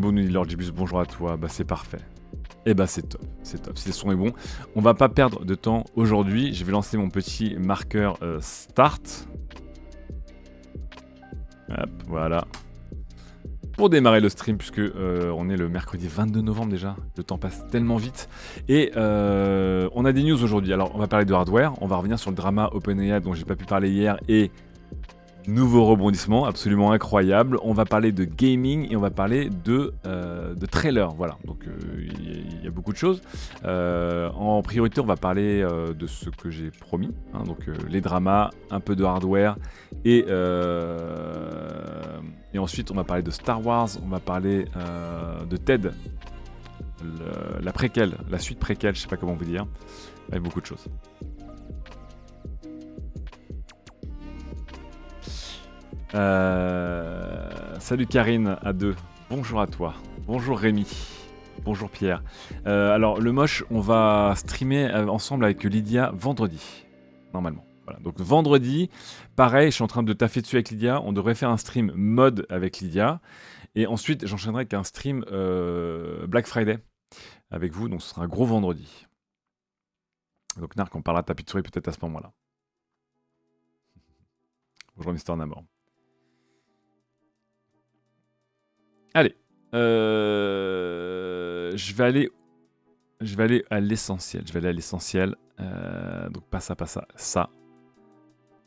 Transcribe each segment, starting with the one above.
beau, nous dit Lord Gibus, bonjour à toi, bah c'est parfait. Eh bah c'est top, si le son est bon. On va pas perdre de temps aujourd'hui, je vais lancer mon petit marqueur start. Hop, voilà. Pour démarrer le stream, puisque on est le mercredi 22 novembre déjà, le temps passe tellement vite. Et on a des news aujourd'hui. Alors on va parler de hardware, on va revenir sur le drama OpenAI dont j'ai pas pu parler hier et nouveau rebondissement absolument incroyable. On va parler de gaming et on va parler de trailer. Voilà, donc il y a beaucoup de choses. En priorité, on va parler de ce que j'ai promis. Hein, donc les dramas, un peu de hardware et ensuite on va parler de Star Wars. On va parler de TED, la préquelle, la suite préquelle, je sais pas comment vous dire. Il y a beaucoup de choses. Salut Karine A2, bonjour à toi, bonjour Rémi, bonjour Pierre. Alors le moche, on va streamer ensemble avec Lydia vendredi, normalement. Voilà. Donc vendredi, pareil, je suis en train de taffer dessus avec Lydia, on devrait faire un stream mode avec Lydia, et ensuite j'enchaînerai avec un stream Black Friday avec vous, donc ce sera un gros vendredi. Donc Narc, on parlera de tapis de souris peut-être à ce moment-là. Bonjour Mister Namor. Allez, je vais aller à l'essentiel. Donc pas ça.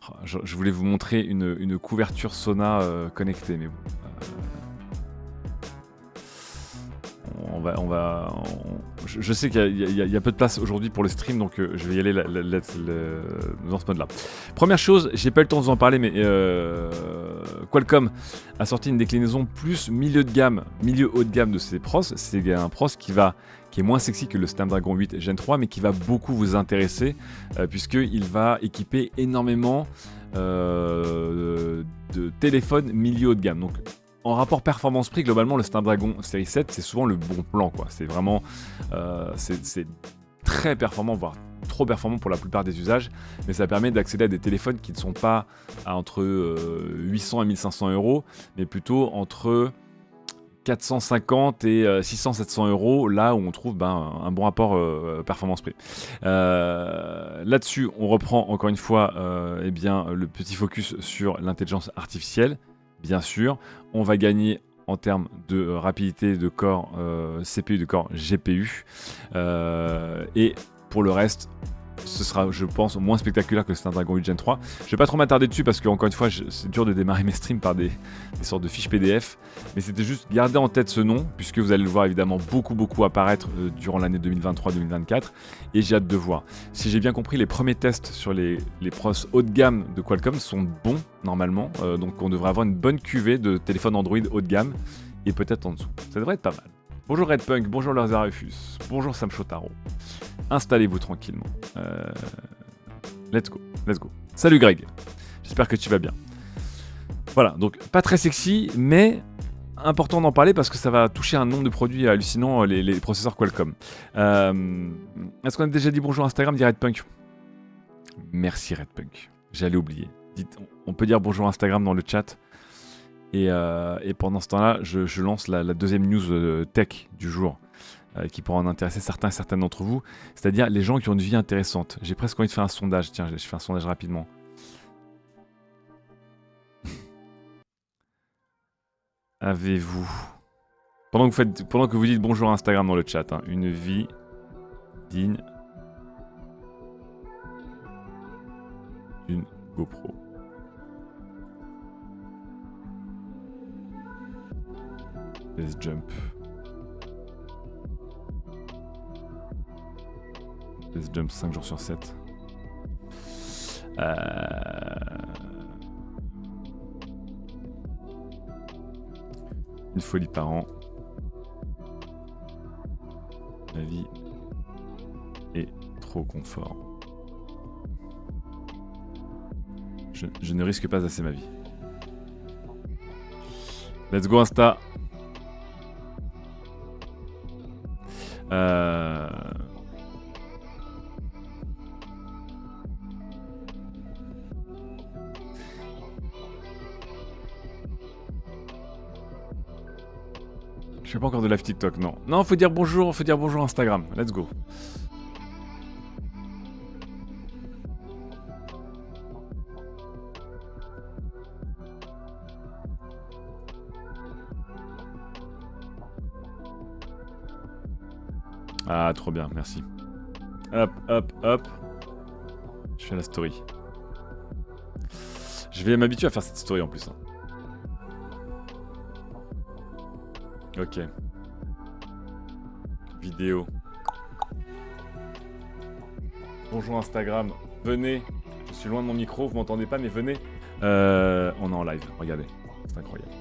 Oh, je voulais vous montrer une couverture Sona connectée, mais bon. Je sais qu'il y a peu de place aujourd'hui pour le stream, donc je vais y aller dans ce mode-là. Première chose, j'ai pas eu le temps de vous en parler, mais Qualcomm a sorti une déclinaison plus milieu haut de gamme de ses pros. C'est un pros qui est moins sexy que le Snapdragon 8 Gen 3, mais qui va beaucoup vous intéresser, puisqu'il va équiper énormément de téléphones milieu haut de gamme. Donc, en rapport performance-prix, globalement, le Snapdragon Série 7, c'est souvent le bon plan, quoi. C'est vraiment c'est très performant, voire trop performant pour la plupart des usages, mais ça permet d'accéder à des téléphones qui ne sont pas à entre 800 et 1500 euros, mais plutôt entre 450 et 600-700 euros, là où on trouve un bon rapport performance-prix. Là-dessus, on reprend encore une fois le petit focus sur l'intelligence artificielle. Bien sûr, on va gagner en termes de rapidité de corps CPU, de corps GPU. Et pour le reste, ce sera, je pense, moins spectaculaire que le Snapdragon 8 Gen 3. Je vais pas trop m'attarder dessus parce que, encore une fois, c'est dur de démarrer mes streams par des sortes de fiches PDF. Mais c'était juste garder en tête ce nom, puisque vous allez le voir évidemment beaucoup apparaître durant l'année 2023-2024. Et j'ai hâte de voir. Si j'ai bien compris, les premiers tests sur les pros haut de gamme de Qualcomm sont bons, normalement. Donc on devrait avoir une bonne cuvée de téléphones Android haut de gamme. Et peut-être en dessous. Ça devrait être pas mal. Bonjour Redpunk, bonjour Lazarefus, bonjour Sam Shotaro. Installez-vous tranquillement. Let's go. Salut Greg, j'espère que tu vas bien. Voilà, donc pas très sexy, mais important d'en parler parce que ça va toucher un nombre de produits hallucinants, les processeurs Qualcomm. Est-ce qu'on a déjà dit bonjour Instagram, dit Redpunk? Merci Redpunk, j'allais oublier. On peut dire bonjour Instagram dans le chat. Et pendant ce temps-là, je lance la deuxième news tech du jour, qui pourra en intéresser certains et certaines d'entre vous, c'est-à-dire les gens qui ont une vie intéressante. J'ai presque envie de faire un sondage. Tiens, je fais un sondage rapidement. Avez-vous, pendant que vous dites bonjour à Instagram dans le chat, une vie digne d'une GoPro? Let's jump. Let's jump 5 jours sur 7. Une folie par an. La vie est trop confort. Je ne risque pas assez ma vie. Let's go Insta. fais pas encore de live TikTok, non. Non, faut dire bonjour Instagram. Let's go. Ah, trop bien, merci. Hop, hop, hop. Je fais la story. Je vais m'habituer à faire cette story en plus. Hein. Ok. Vidéo. Bonjour Instagram. Venez. Je suis loin de mon micro, vous m'entendez pas, mais venez. On est en live, regardez. C'est incroyable.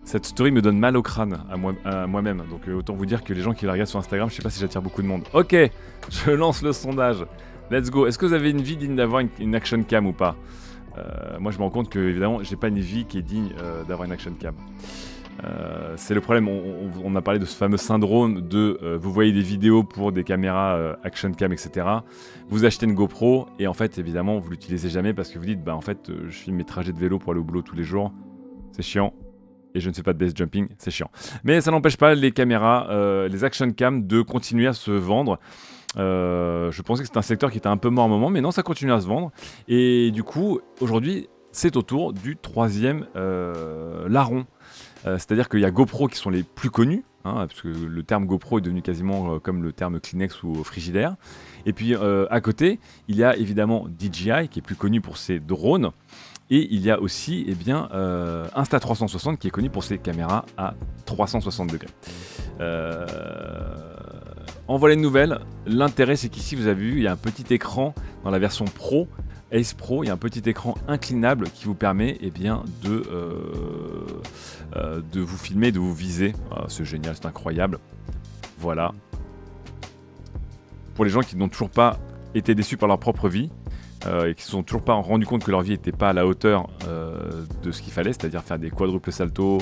Cette story me donne mal au crâne à moi-même. Donc autant vous dire que les gens qui la regardent sur Instagram, je sais pas si j'attire beaucoup de monde. Ok, je lance le sondage. Let's go. Est-ce que vous avez une vie digne d'avoir une action cam ou pas? Moi je me rends compte que évidemment j'ai pas une vie qui est digne d'avoir une action cam. C'est le problème, on a parlé de ce fameux syndrome de vous voyez des vidéos pour des caméras action cam, etc. Vous achetez une GoPro et en fait évidemment vous l'utilisez jamais parce que vous dites bah en fait je filme mes trajets de vélo pour aller au boulot tous les jours, c'est chiant. Et je ne fais pas de base jumping, c'est chiant. Mais ça n'empêche pas les caméras, les action cam de continuer à se vendre. Je pensais que c'était un secteur qui était un peu mort à un moment, mais non, ça continue à se vendre. Et du coup, aujourd'hui, c'est au tour du troisième larron. C'est-à-dire qu'il y a GoPro qui sont les plus connus, hein, parce que le terme GoPro est devenu quasiment comme le terme Kleenex ou Frigidaire. Et puis à côté, il y a évidemment DJI qui est plus connu pour ses drones. Et il y a aussi Insta360 qui est connu pour ses caméras à 360 degrés. En voilà une nouvelle. L'intérêt c'est qu'ici vous avez vu, il y a un petit écran dans la version Pro, Ace Pro, il y a un petit écran inclinable qui vous permet de vous filmer, de vous viser. Ah, c'est génial, c'est incroyable. Voilà. Pour les gens qui n'ont toujours pas été déçus par leur propre vie, et qui ne se sont toujours pas rendus compte que leur vie n'était pas à la hauteur de ce qu'il fallait, c'est-à-dire faire des quadruples saltos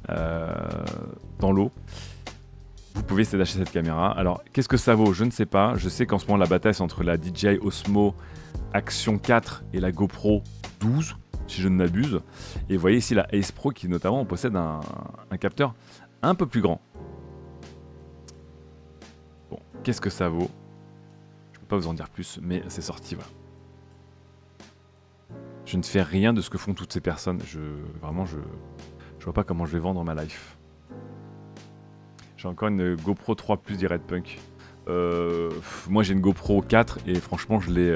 dans l'eau. Vous pouvez essayer d'acheter cette caméra. Alors, qu'est-ce que ça vaut? Je ne sais pas. Je sais qu'en ce moment, la bataille, c'est entre la DJI Osmo Action 4 et la GoPro 12, si je ne m'abuse. Et vous voyez ici la Ace Pro qui, notamment, possède un capteur un peu plus grand. Bon, qu'est-ce que ça vaut? Je ne peux pas vous en dire plus, mais c'est sorti, voilà. Je ne fais rien de ce que font toutes ces personnes. Je vois pas comment je vais vendre ma life. J'ai encore une GoPro 3 Plus dit Red Punk. Moi j'ai une GoPro 4 et franchement je l'ai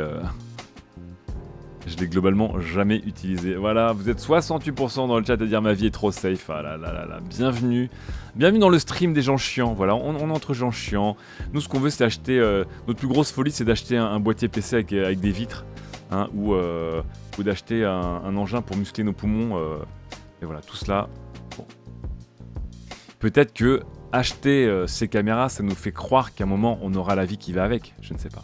globalement jamais utilisée. Voilà, vous êtes 68% dans le chat à dire ma vie est trop safe. Ah là là là là, bienvenue. Bienvenue dans le stream des gens chiants. Voilà, on est entre gens chiants. Nous ce qu'on veut c'est acheter... notre plus grosse folie c'est d'acheter un boîtier PC avec des vitres. Hein, ou d'acheter un engin pour muscler nos poumons. Et voilà, tout cela. Bon. Peut-être que acheter ces caméras, ça nous fait croire qu'à un moment, on aura la vie qui va avec. Je ne sais pas.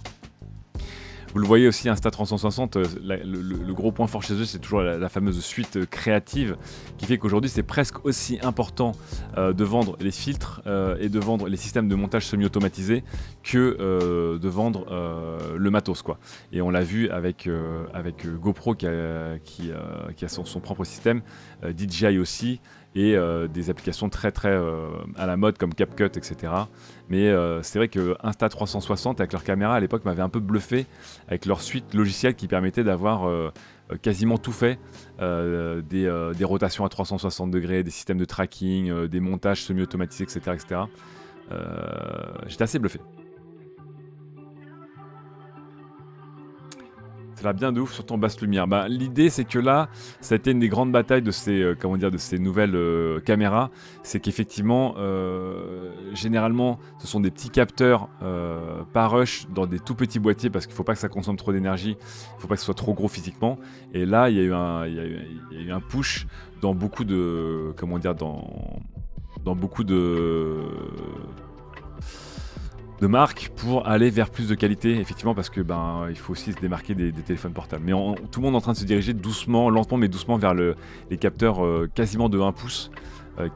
Vous le voyez aussi, Insta360, le gros point fort chez eux, c'est toujours la fameuse suite créative qui fait qu'aujourd'hui, c'est presque aussi important de vendre les filtres et de vendre les systèmes de montage semi-automatisés que de vendre le matos, quoi. Et on l'a vu avec GoPro qui a son propre système, DJI aussi, et des applications très à la mode comme CapCut, etc. Mais c'est vrai que Insta360 avec leur caméra à l'époque m'avait un peu bluffé avec leur suite logicielle qui permettait d'avoir quasiment tout fait, des rotations à 360 degrés, des systèmes de tracking, des montages semi-automatisés, etc. etc. J'étais assez bluffé. Ça va bien de ouf, surtout en basse lumière. Bah, l'idée, c'est que là, ça a été une des grandes batailles de ces, de ces nouvelles caméras. C'est qu'effectivement, généralement, ce sont des petits capteurs par rush dans des tout petits boîtiers parce qu'il ne faut pas que ça consomme trop d'énergie, il ne faut pas que ce soit trop gros physiquement. Et là, il y a eu un push dans beaucoup de, dans beaucoup de marques pour aller vers plus de qualité, effectivement, parce que il faut aussi se démarquer des téléphones portables. Mais tout le monde est en train de se diriger doucement, lentement mais doucement vers les capteurs quasiment de 1 pouce,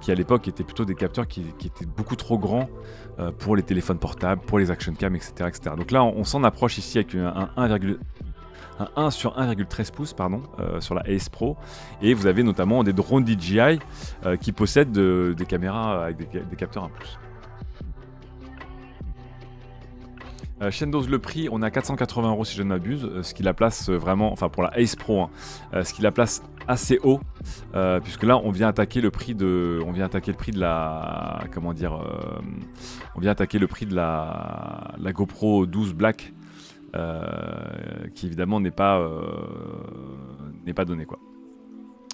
qui à l'époque étaient plutôt des capteurs qui étaient beaucoup trop grands pour les téléphones portables, pour les action cam, etc. etc. Donc là, on s'en approche ici avec un un 1 sur 1,13 pouces pardon, sur la Ace Pro. Et vous avez notamment des drones DJI qui possèdent des caméras avec des capteurs 1 pouce. Chaîne dose le prix, on est à 480 € si je ne m'abuse, ce qui la place vraiment, enfin pour la Ace Pro, hein, ce qui la place assez haut, puisque là on vient attaquer le prix de, la, comment dire, on vient attaquer le prix de la GoPro 12 Black, qui évidemment n'est pas donné quoi.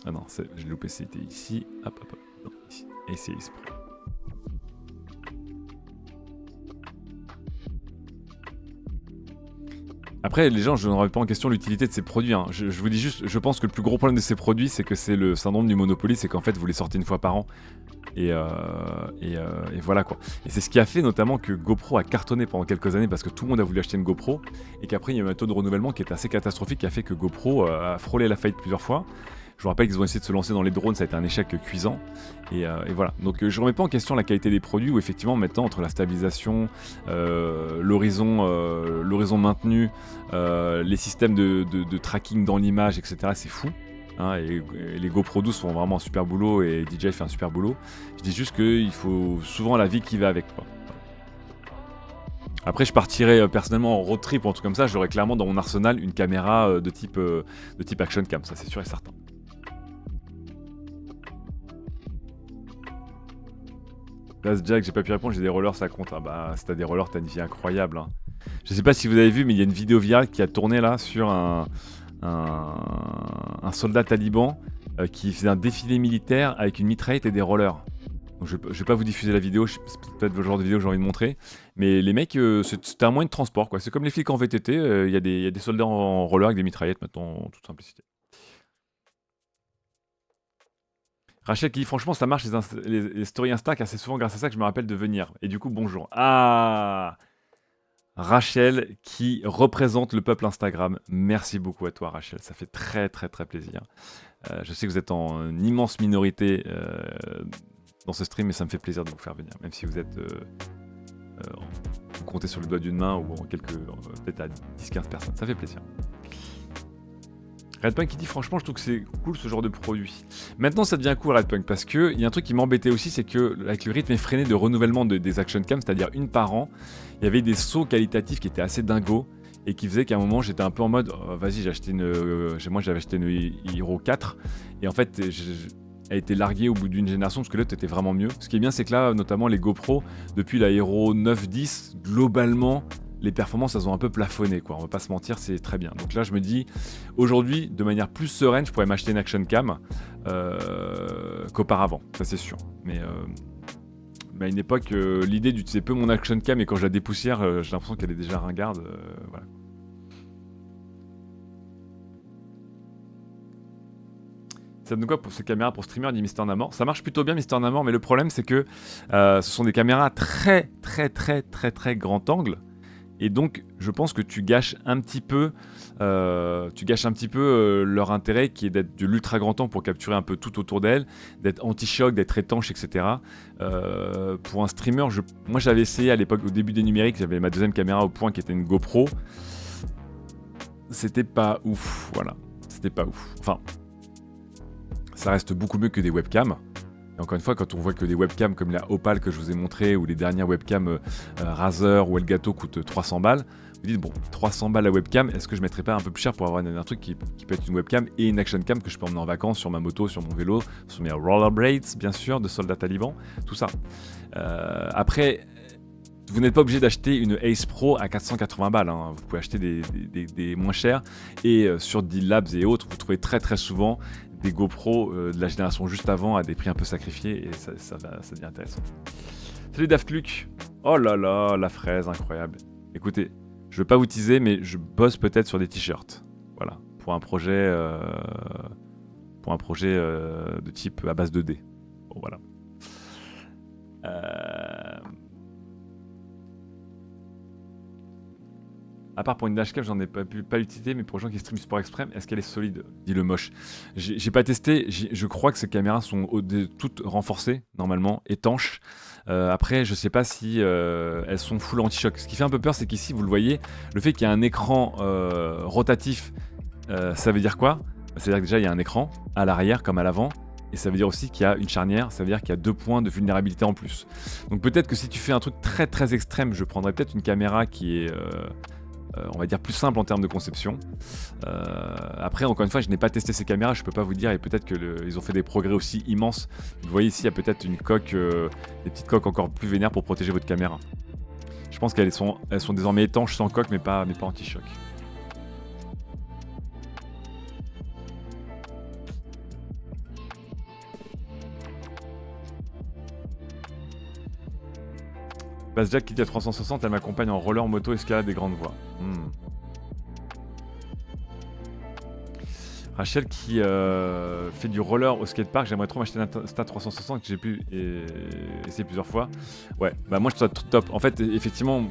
Ah non, j'ai loupé, c'était ici, hop, non, ici, et c'est Ace Pro. Après, les gens, je ne remets pas en question l'utilité de ces produits. Hein. Je vous dis juste, je pense que le plus gros problème de ces produits, c'est que c'est le syndrome du Monopoly, c'est qu'en fait, vous les sortez une fois par an. Et voilà quoi. Et c'est ce qui a fait notamment que GoPro a cartonné pendant quelques années parce que tout le monde a voulu acheter une GoPro et qu'après il y a eu un taux de renouvellement qui était assez catastrophique qui a fait que GoPro a frôlé la faillite plusieurs fois. Je vous rappelle qu'ils ont essayé de se lancer dans les drones, ça a été un échec cuisant. Et voilà. Donc je ne remets pas en question la qualité des produits où effectivement maintenant entre la stabilisation, l'horizon maintenu, les systèmes de tracking dans l'image, etc. C'est fou. Hein, et les GoPro 12 font vraiment un super boulot et DJI fait un super boulot. Je dis juste qu'il faut souvent la vie qui va avec quoi. Après je partirais personnellement en road trip ou un truc comme ça, j'aurais clairement dans mon arsenal une caméra de type action cam, ça c'est sûr et certain. Là Jack, j'ai pas pu répondre, j'ai des rollers, ça compte. Ah bah si t'as des rollers, t'as une vie incroyable. Hein. Je sais pas si vous avez vu mais il y a une vidéo virale qui a tourné là sur un soldat taliban qui faisait un défilé militaire avec une mitraillette et des rollers. Donc je vais pas vous diffuser la vidéo, c'est peut-être le genre de vidéo que j'ai envie de montrer. Mais les mecs, c'était un moyen de transport quoi. C'est comme les flics en VTT, il y a des soldats en roller avec des mitraillettes maintenant, en toute simplicité. Rachel qui dit franchement ça marche les stories Insta car c'est souvent grâce à ça que je me rappelle de venir. Et du coup bonjour. Ah, Rachel qui représente le peuple Instagram. Merci beaucoup à toi Rachel, ça fait très très très plaisir. Je sais que vous êtes en immense minorité dans ce stream, mais ça me fait plaisir de vous faire venir, même si vous êtes vous comptez sur le doigt d'une main ou en quelques, peut-être à 10-15 personnes, ça fait plaisir. Redpunk qui dit franchement je trouve que c'est cool ce genre de produit. Maintenant ça devient cool Redpunk parce que il y a un truc qui m'embêtait aussi, c'est que avec le rythme effréné de renouvellement des action cam, c'est-à-dire une par an, il y avait des sauts qualitatifs qui étaient assez dingos et qui faisaient qu'à un moment j'étais un peu en mode vas-y moi j'avais acheté une Hero 4 et en fait elle a été larguée au bout d'une génération parce que l'autre était vraiment mieux. Ce qui est bien c'est que là notamment les GoPro depuis la Hero 9-10 globalement les performances elles ont un peu plafonné quoi, on va pas se mentir, c'est très bien. Donc là je me dis aujourd'hui de manière plus sereine je pourrais m'acheter une action cam qu'auparavant, ça c'est sûr. Mais à une époque l'idée d'utiliser peu mon action cam et quand je la dépoussière j'ai l'impression qu'elle est déjà ringarde, voilà. Ça donne quoi pour ces caméras pour streamer, dit Mister Namor? Ça marche plutôt bien Mister Namor, mais le problème c'est que ce sont des caméras très grand angle. Et donc, je pense que tu gâches un petit peu, leur intérêt qui est d'être de l'ultra grand angle pour capturer un peu tout autour d'elle, d'être anti-choc, d'être étanche, etc. Pour un streamer, moi j'avais essayé à l'époque, au début des numériques, j'avais ma deuxième caméra au point qui était une GoPro. C'était pas ouf, voilà. C'était pas ouf. Enfin, ça reste beaucoup mieux que des webcams. Et encore une fois, quand on voit que des webcams comme la Opal que je vous ai montré ou les dernières webcams Razer ou Elgato coûtent 300 balles, vous dites bon, 300 balles la webcam, est-ce que je mettrais pas un peu plus cher pour avoir un truc qui peut être une webcam et une action cam que je peux emmener en vacances sur ma moto, sur mon vélo, sur mes rollerblades bien sûr, de soldats talibans, tout ça. Après, vous n'êtes pas obligé d'acheter une Ace Pro à 480 balles, hein. Vous pouvez acheter des moins chers et sur D-Labs et autres, vous trouvez très souvent des GoPro de la génération juste avant à des prix un peu sacrifiés et ça devient intéressant. Salut Daft Luke. Oh là là, la fraise, incroyable. Écoutez, je veux pas vous teaser, mais je bosse peut-être sur des t-shirts. Voilà, pour un projet de type à base de dés. Bon voilà. À part pour une dashcam, j'en ai pas l'utilité, mais pour les gens qui streament sport extrême, est-ce qu'elle est solide? Dit le moche. J'ai pas testé, je crois que ces caméras sont toutes renforcées, normalement, étanches. Après, je sais pas si elles sont full anti-choc. Ce qui fait un peu peur, c'est qu'ici, vous le voyez, le fait qu'il y a un écran rotatif, ça veut dire quoi? C'est-à-dire que déjà, il y a un écran, à l'arrière comme à l'avant, et ça veut dire aussi qu'il y a une charnière, ça veut dire qu'il y a 2 points de vulnérabilité en plus. Donc peut-être que si tu fais un truc très très extrême, je prendrais peut-être une caméra qui est, on va dire, plus simple en termes de conception. Après, encore une fois, je n'ai pas testé ces caméras, je peux pas vous dire, et peut-être qu'ils ont fait des progrès aussi immenses. Vous voyez ici, il y a peut-être une coque, des petites coques encore plus vénères pour protéger votre caméra. Je pense qu'elles sont désormais étanches sans coque, mais pas anti-choc. Bass Jack qui dit à 360, elle m'accompagne en roller, moto, escalade des grandes voies. Rachel qui fait du roller au skatepark, j'aimerais trop m'acheter un Insta 360 que j'ai pu essayer plusieurs fois. Ouais, bah moi je trouve ça top. En fait, effectivement,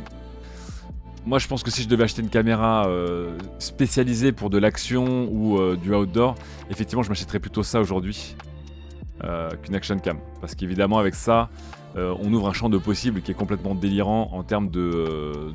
moi je pense que si je devais acheter une caméra spécialisée pour de l'action ou du outdoor, effectivement je m'achèterais plutôt ça aujourd'hui qu'une action cam. Parce qu'évidemment avec ça, on ouvre un champ de possibles qui est complètement délirant en termes de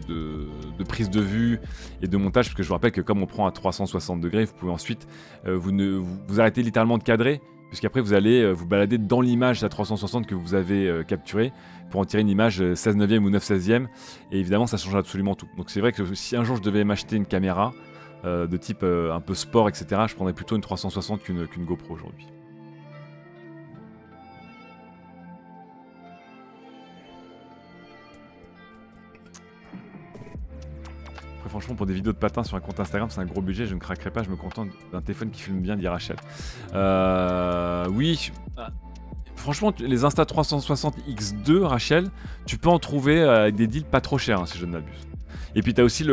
prise de vue et de montage, parce que je vous rappelle que comme on prend à 360 degrés, vous pouvez ensuite vous arrêtez littéralement de cadrer, puisqu'après vous allez vous balader dans l'image à 360 que vous avez capturée pour en tirer une image 16 neuvième ou 9 16e, et évidemment ça change absolument tout. Donc c'est vrai que si un jour je devais m'acheter une caméra de type un peu sport, etc., je prendrais plutôt une 360 qu'une GoPro aujourd'hui. Franchement, pour des vidéos de patins sur un compte Instagram, c'est un gros budget, je ne craquerai pas, je me contente d'un téléphone qui filme bien, dit Rachel. Oui, franchement, les Insta 360 X2, Rachel, tu peux en trouver avec des deals pas trop chers, hein, si je ne m'abuse. Et puis, tu as aussi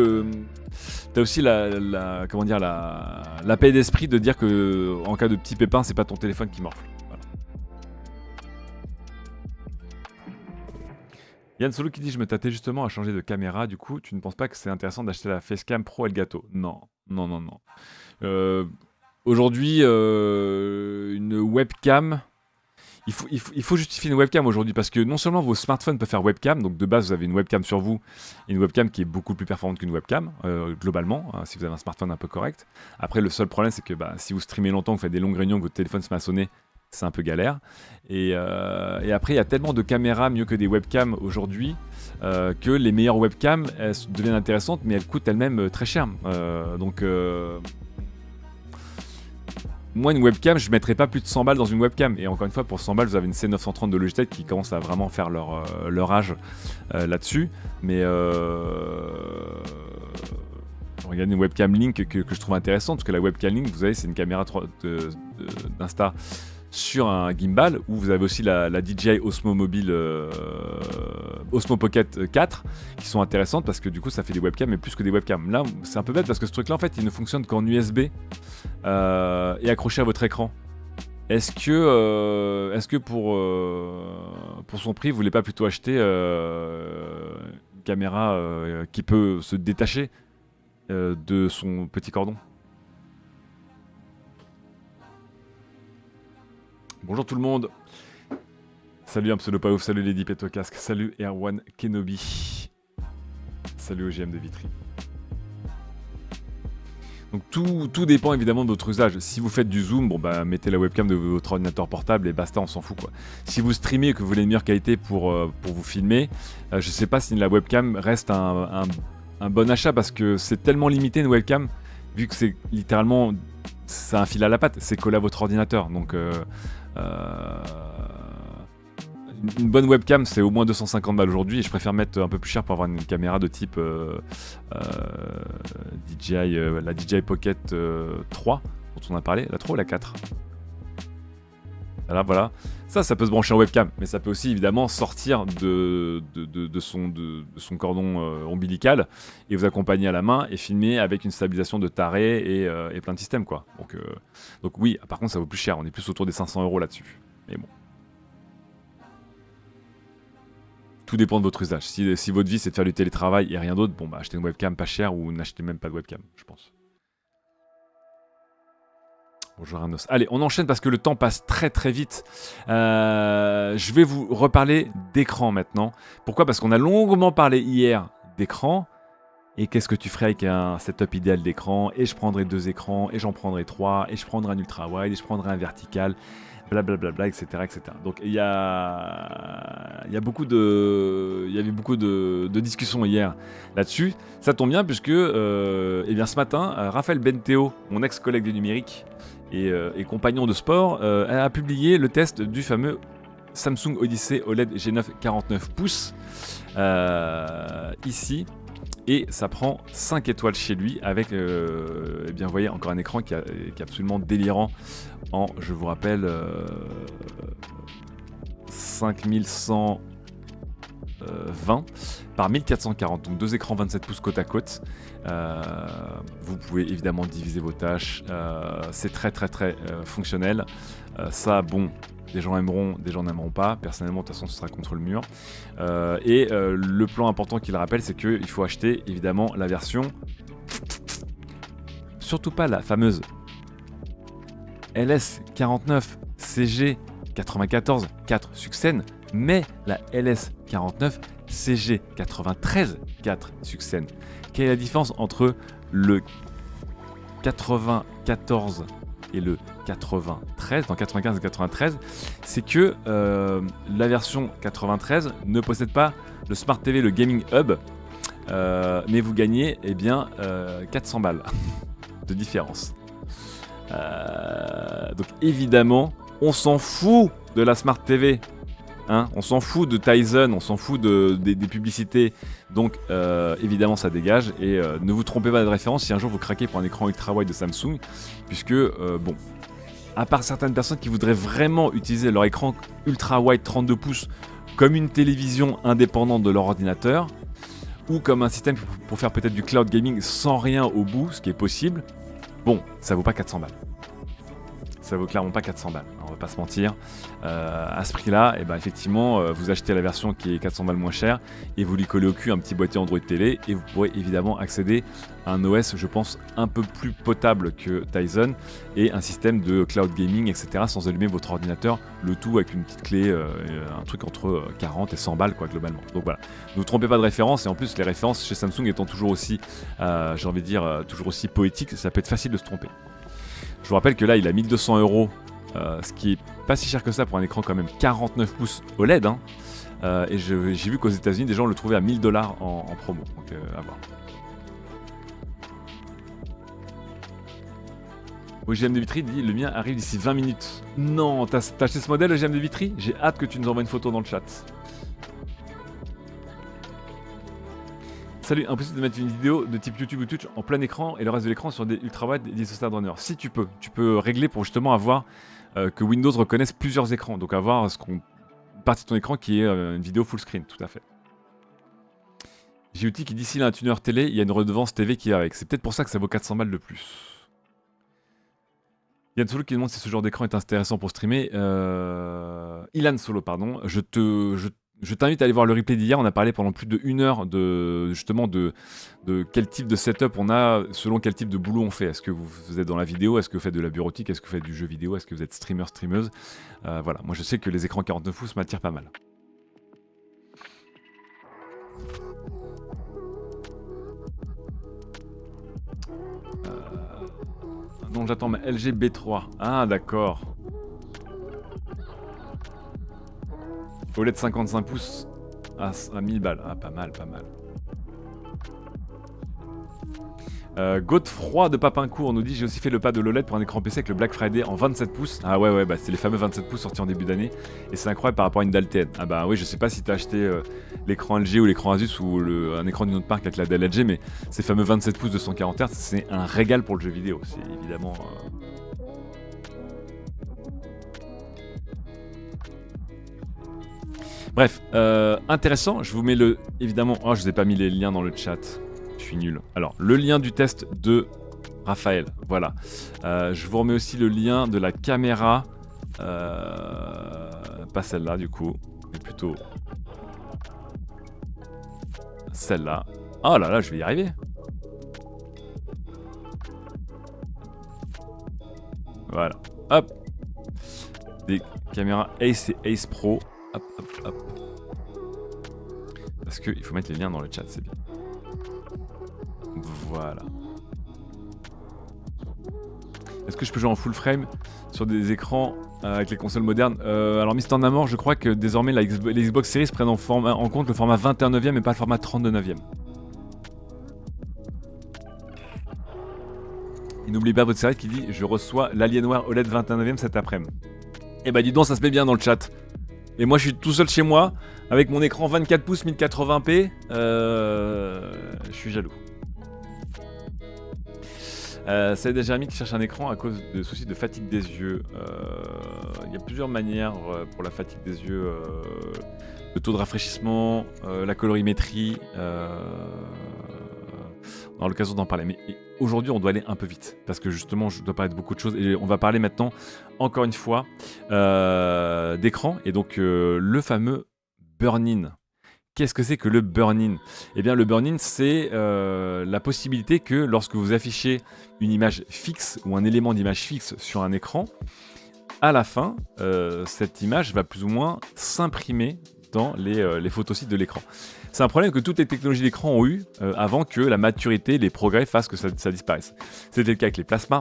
comment dire, la paix d'esprit de dire que en cas de petit pépin, c'est pas ton téléphone qui morfle. Yann Solo qui dit je me tâtais justement à changer de caméra, du coup tu ne penses pas que c'est intéressant d'acheter la Facecam Pro Elgato? Non, non, non, non. Aujourd'hui, une webcam, il faut justifier une webcam aujourd'hui parce que non seulement vos smartphones peuvent faire webcam, donc de base vous avez une webcam sur vous, et une webcam qui est beaucoup plus performante qu'une webcam, globalement, hein, si vous avez un smartphone un peu correct. Après le seul problème c'est que si vous streamez longtemps, vous faites des longues réunions, que votre téléphone se met à sonner, c'est un peu galère. Et après, il y a tellement de caméras mieux que des webcams aujourd'hui que les meilleures webcams, elles deviennent intéressantes, mais elles coûtent elles-mêmes très cher. Donc, moi, une webcam, je ne mettrais pas plus de 100 balles dans une webcam. Et encore une fois, pour 100 balles, vous avez une C930 de Logitech qui commence à vraiment faire leur âge là-dessus. Mais regardez une webcam Link que je trouve intéressante, parce que la webcam Link, vous savez, c'est une caméra d'Insta sur un gimbal, où vous avez aussi la DJI Osmo Mobile Osmo Pocket 4 qui sont intéressantes parce que du coup ça fait des webcams, mais plus que des webcams. Là c'est un peu bête parce que ce truc là en fait il ne fonctionne qu'en USB et accroché à votre écran. Est-ce que pour son prix vous voulez pas plutôt acheter une caméra qui peut se détacher de son petit cordon? Bonjour tout le monde. Salut Pseudopaouf, salut Lady Petocasque, salut Erwan Kenobi. Salut OGM de Vitry. Donc tout dépend évidemment de votre usage. Si vous faites du zoom, mettez la webcam de votre ordinateur portable et basta, on s'en fout quoi. Si vous streamez et que vous voulez une meilleure qualité pour vous filmer, je sais pas si la webcam reste un bon achat parce que c'est tellement limité une webcam, vu que c'est littéralement c'est un fil à la patte, c'est collé à votre ordinateur. Donc une bonne webcam c'est au moins 250 balles aujourd'hui et je préfère mettre un peu plus cher pour avoir une caméra de type DJI, la DJI Pocket 3 dont on a parlé, la 3 ou la 4. Voilà. Ça peut se brancher en webcam, mais ça peut aussi évidemment sortir de son cordon ombilical et vous accompagner à la main et filmer avec une stabilisation de taré et plein de systèmes quoi. Donc oui, par contre ça vaut plus cher, on est plus autour des 500 € là-dessus. Mais bon. tout dépend de votre usage. Si votre vie c'est de faire du télétravail et rien d'autre, bon bah achetez une webcam pas chère ou n'achetez même pas de webcam, je pense. Bonjour Anos. Allez, on enchaîne parce que le temps passe très très vite. Je vais vous reparler d'écran maintenant. Pourquoi? Parce qu'on a longuement parlé hier d'écran. Et qu'est-ce que tu ferais avec un setup idéal d'écran? Et je prendrais 2 écrans, et j'en prendrais 3, et je prendrais un ultra wide, et je prendrais un vertical, blablabla, etc., etc. Donc il y avait beaucoup de discussions hier là-dessus. Ça tombe bien puisque eh bien, ce matin, Raphaël Benteo, mon ex-collègue du numérique et compagnon de sport, a publié le test du fameux Samsung Odyssey OLED G9 49 pouces ici. Et ça prend 5 étoiles chez lui avec, eh bien, vous voyez, encore un écran qui est absolument délirant en, je vous rappelle, 5120 par 1440. Donc 2 écrans 27 pouces côte à côte. Vous pouvez évidemment diviser vos tâches. C'est très très très fonctionnel. Ça, bon... Des gens aimeront, des gens n'aimeront pas. Personnellement, de toute façon, ce sera contre le mur. Le plan important qu'il rappelle, c'est qu'il faut acheter évidemment la version. Surtout pas la fameuse LS49 CG 94 4 Succène, mais la LS49 CG 93 4 Succène. Quelle est la différence entre le 94 et le 93, dans 95 et 93, c'est que la version 93 ne possède pas le Smart TV, le Gaming Hub, mais vous gagnez eh bien 400 balles de différence. Donc évidemment, on s'en fout de la Smart TV. Hein, on s'en fout de Tizen, on s'en fout des publicités, donc évidemment ça dégage. Et ne vous trompez pas de référence si un jour vous craquez pour un écran ultra wide de Samsung, puisque bon, à part certaines personnes qui voudraient vraiment utiliser leur écran ultra wide 32 pouces comme une télévision indépendante de leur ordinateur, ou comme un système pour faire peut-être du cloud gaming sans rien au bout, ce qui est possible, bon, ça vaut pas 400 balles. Ça vaut clairement pas 400 balles, on va pas se mentir. À ce prix-là, et ben effectivement, vous achetez la version qui est 400 balles moins chère et vous lui collez au cul un petit boîtier Android télé et vous pourrez évidemment accéder à un OS, je pense, un peu plus potable que Tizen et un système de cloud gaming, etc. sans allumer votre ordinateur, le tout avec une petite clé, un truc entre 40 et 100 balles quoi, globalement. Donc voilà, ne vous trompez pas de référence et en plus les références chez Samsung étant toujours aussi, j'ai envie de dire, toujours aussi poétiques, ça peut être facile de se tromper. Je vous rappelle que là, il a 1200 €, ce qui est pas si cher que ça pour un écran quand même 49 pouces OLED. Hein, et j'ai vu qu'aux États-Unis, des gens le trouvaient à 1000 $ en promo. Donc, à voir. Oui, GM de Vitry dit le mien arrive d'ici 20 minutes. Non, t'as acheté ce modèle, le GM de Vitry? J'ai hâte que tu nous envoies une photo dans le chat. Salut, impossible de mettre une vidéo de type YouTube ou Twitch en plein écran et le reste de l'écran sur des ultra wide et des Star Runner. Si tu peux régler pour justement avoir que Windows reconnaisse plusieurs écrans. Donc avoir une partie de ton écran qui est une vidéo full screen, tout à fait. JUT qui dit s'il a un tuner télé, il y a une redevance TV qui va avec. C'est peut-être pour ça que ça vaut 400 balles de plus. Yann Solo qui demande si ce genre d'écran est intéressant pour streamer. Ilan Solo, pardon. Je t'invite à aller voir le replay d'hier. On a parlé pendant plus de 1 heure de quel type de setup on a, selon quel type de boulot on fait. Est-ce que vous êtes dans la vidéo? Est-ce que vous faites de la bureautique? Est-ce que vous faites du jeu vidéo? Est-ce que vous êtes streamer, streameuse? Voilà, moi je sais que les écrans 49 pouces m'attirent pas mal. Non, j'attends ma LG B3. Ah, d'accord. OLED 55 pouces à 1000 balles. Ah, pas mal, pas mal. Godefroy de Papincourt nous dit j'ai aussi fait le pas de l'OLED pour un écran PC avec le Black Friday en 27 pouces. Ah ouais, bah c'est les fameux 27 pouces sortis en début d'année. Et c'est incroyable par rapport à une dalle TN. Ah bah oui, je sais pas si t'as acheté l'écran LG ou l'écran Asus ou un écran d'une autre marque avec la dalle LG, mais ces fameux 27 pouces de 140 Hz, c'est un régal pour le jeu vidéo. C'est évidemment... Bref, intéressant, je vous mets évidemment... Oh, je vous ai pas mis les liens dans le chat. Je suis nul. Alors, le lien du test de Raphaël, voilà. Je vous remets aussi le lien de la caméra. Pas celle-là, du coup, mais plutôt celle-là. Oh là là, je vais y arriver. Voilà, hop. Des caméras Ace et Ace Pro. Hop, hop, hop. Parce qu'il faut mettre les liens dans le chat, c'est bien. Voilà. Est-ce que je peux jouer en full frame sur des écrans avec les consoles modernes? Alors Mister Namor, je crois que désormais les Xbox Series prennent en compte le format 21/9 et pas le format 32/9. Et n'oubliez pas votre série qui dit je reçois l'Alienware OLED 21/9 cet après-midi. Et bah dis donc, ça se met bien dans le chat. Et moi je suis tout seul chez moi avec mon écran 24 pouces 1080p. Je suis jaloux. C'est déjà Jérémy qui cherche un écran à cause de soucis de fatigue des yeux. Il y a plusieurs manières pour la fatigue des yeux. Le taux de rafraîchissement, la colorimétrie. On aura l'occasion d'en parler. Mais aujourd'hui, on doit aller un peu vite. Parce que justement, je dois parler de beaucoup de choses. Et on va parler maintenant, encore une fois, d'écran. Et donc, le fameux burn-in. Qu'est-ce que c'est que le burn-in? Eh bien, le burn-in, c'est la possibilité que lorsque vous affichez une image fixe ou un élément d'image fixe sur un écran, à la fin, cette image va plus ou moins s'imprimer dans les photosites de l'écran. C'est un problème que toutes les technologies d'écran ont eu avant que la maturité, les progrès fassent que ça disparaisse. C'était le cas avec les plasmas,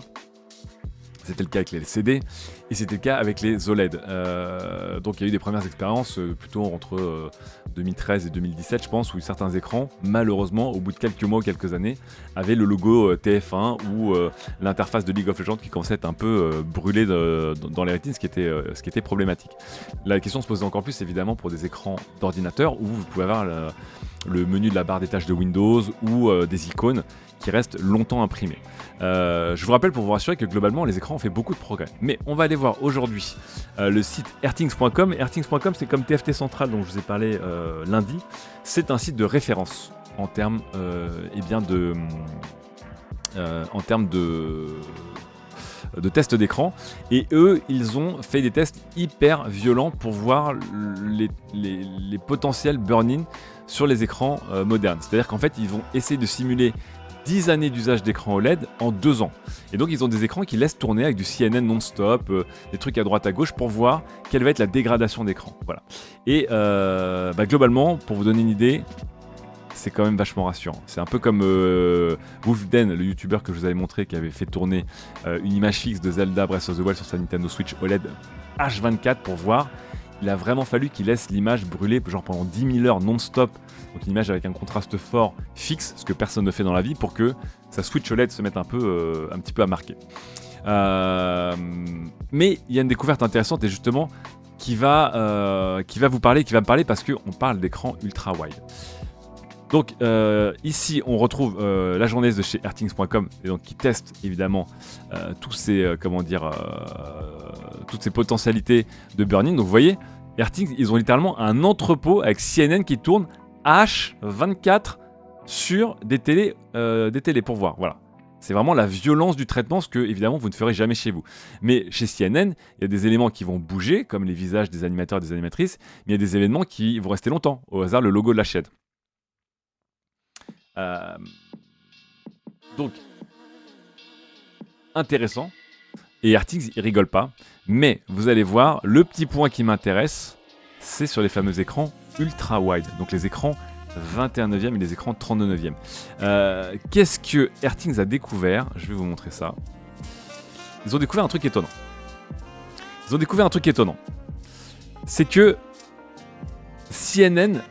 c'était le cas avec les LCD, et c'était le cas avec les OLED. Donc il y a eu des premières expériences plutôt entre 2013 et 2017, je pense, où certains écrans, malheureusement, au bout de quelques mois ou quelques années, avaient le logo TF1 ou l'interface de League of Legends qui commençait à être un peu brûlée dans les rétines, ce qui était problématique. La question se posait encore plus, évidemment, pour des écrans d'ordinateur où vous pouvez avoir le menu de la barre des tâches de Windows ou des icônes qui restent longtemps imprimées. Je vous rappelle pour vous rassurer que globalement les écrans ont fait beaucoup de progrès. Mais on va aller voir aujourd'hui le site airthings.com. Airthings.com, c'est comme TFT Central dont je vous ai parlé lundi. C'est un site de référence en termes de tests d'écran, et eux ils ont fait des tests hyper violents pour voir les potentiels burn-in sur les écrans modernes. C'est-à-dire qu'en fait ils vont essayer de simuler 10 années d'usage d'écran OLED en 2 ans. Et donc ils ont des écrans qui laissent tourner avec du CNN non-stop, des trucs à droite à gauche pour voir quelle va être la dégradation d'écran. Voilà. Et globalement, pour vous donner une idée, c'est quand même vachement rassurant. C'est un peu comme Wolfden, le youtubeur que je vous avais montré, qui avait fait tourner une image fixe de Zelda Breath of the Wild sur sa Nintendo Switch OLED H24 pour voir. Il a vraiment fallu qu'il laisse l'image brûler genre pendant 10 000 heures non-stop, donc une image avec un contraste fort fixe, ce que personne ne fait dans la vie, pour que sa Switch OLED se mette un petit peu à marquer. Mais il y a une découverte intéressante et justement qui va me parler parce qu'on parle d'écran ultra wide. Donc ici on retrouve la journaliste de chez airthings.com et donc qui teste évidemment toutes ces potentialités de burn-in. Donc vous voyez, Airthings, ils ont littéralement un entrepôt avec CNN qui tourne H24 sur des télés pour voir. Voilà. C'est vraiment la violence du traitement, ce que évidemment vous ne ferez jamais chez vous. Mais chez CNN, il y a des éléments qui vont bouger, comme les visages des animateurs et des animatrices, mais il y a des événements qui vont rester longtemps. Au hasard, le logo de la chaîne. Donc, intéressant. Et Airthings, il rigole pas. Mais vous allez voir, le petit point qui m'intéresse, c'est sur les fameux écrans ultra wide. Donc les écrans 21/9 et les écrans 32/9. Qu'est-ce que Airthings a découvert? Je vais vous montrer ça. Ils ont découvert un truc étonnant. C'est que CNN,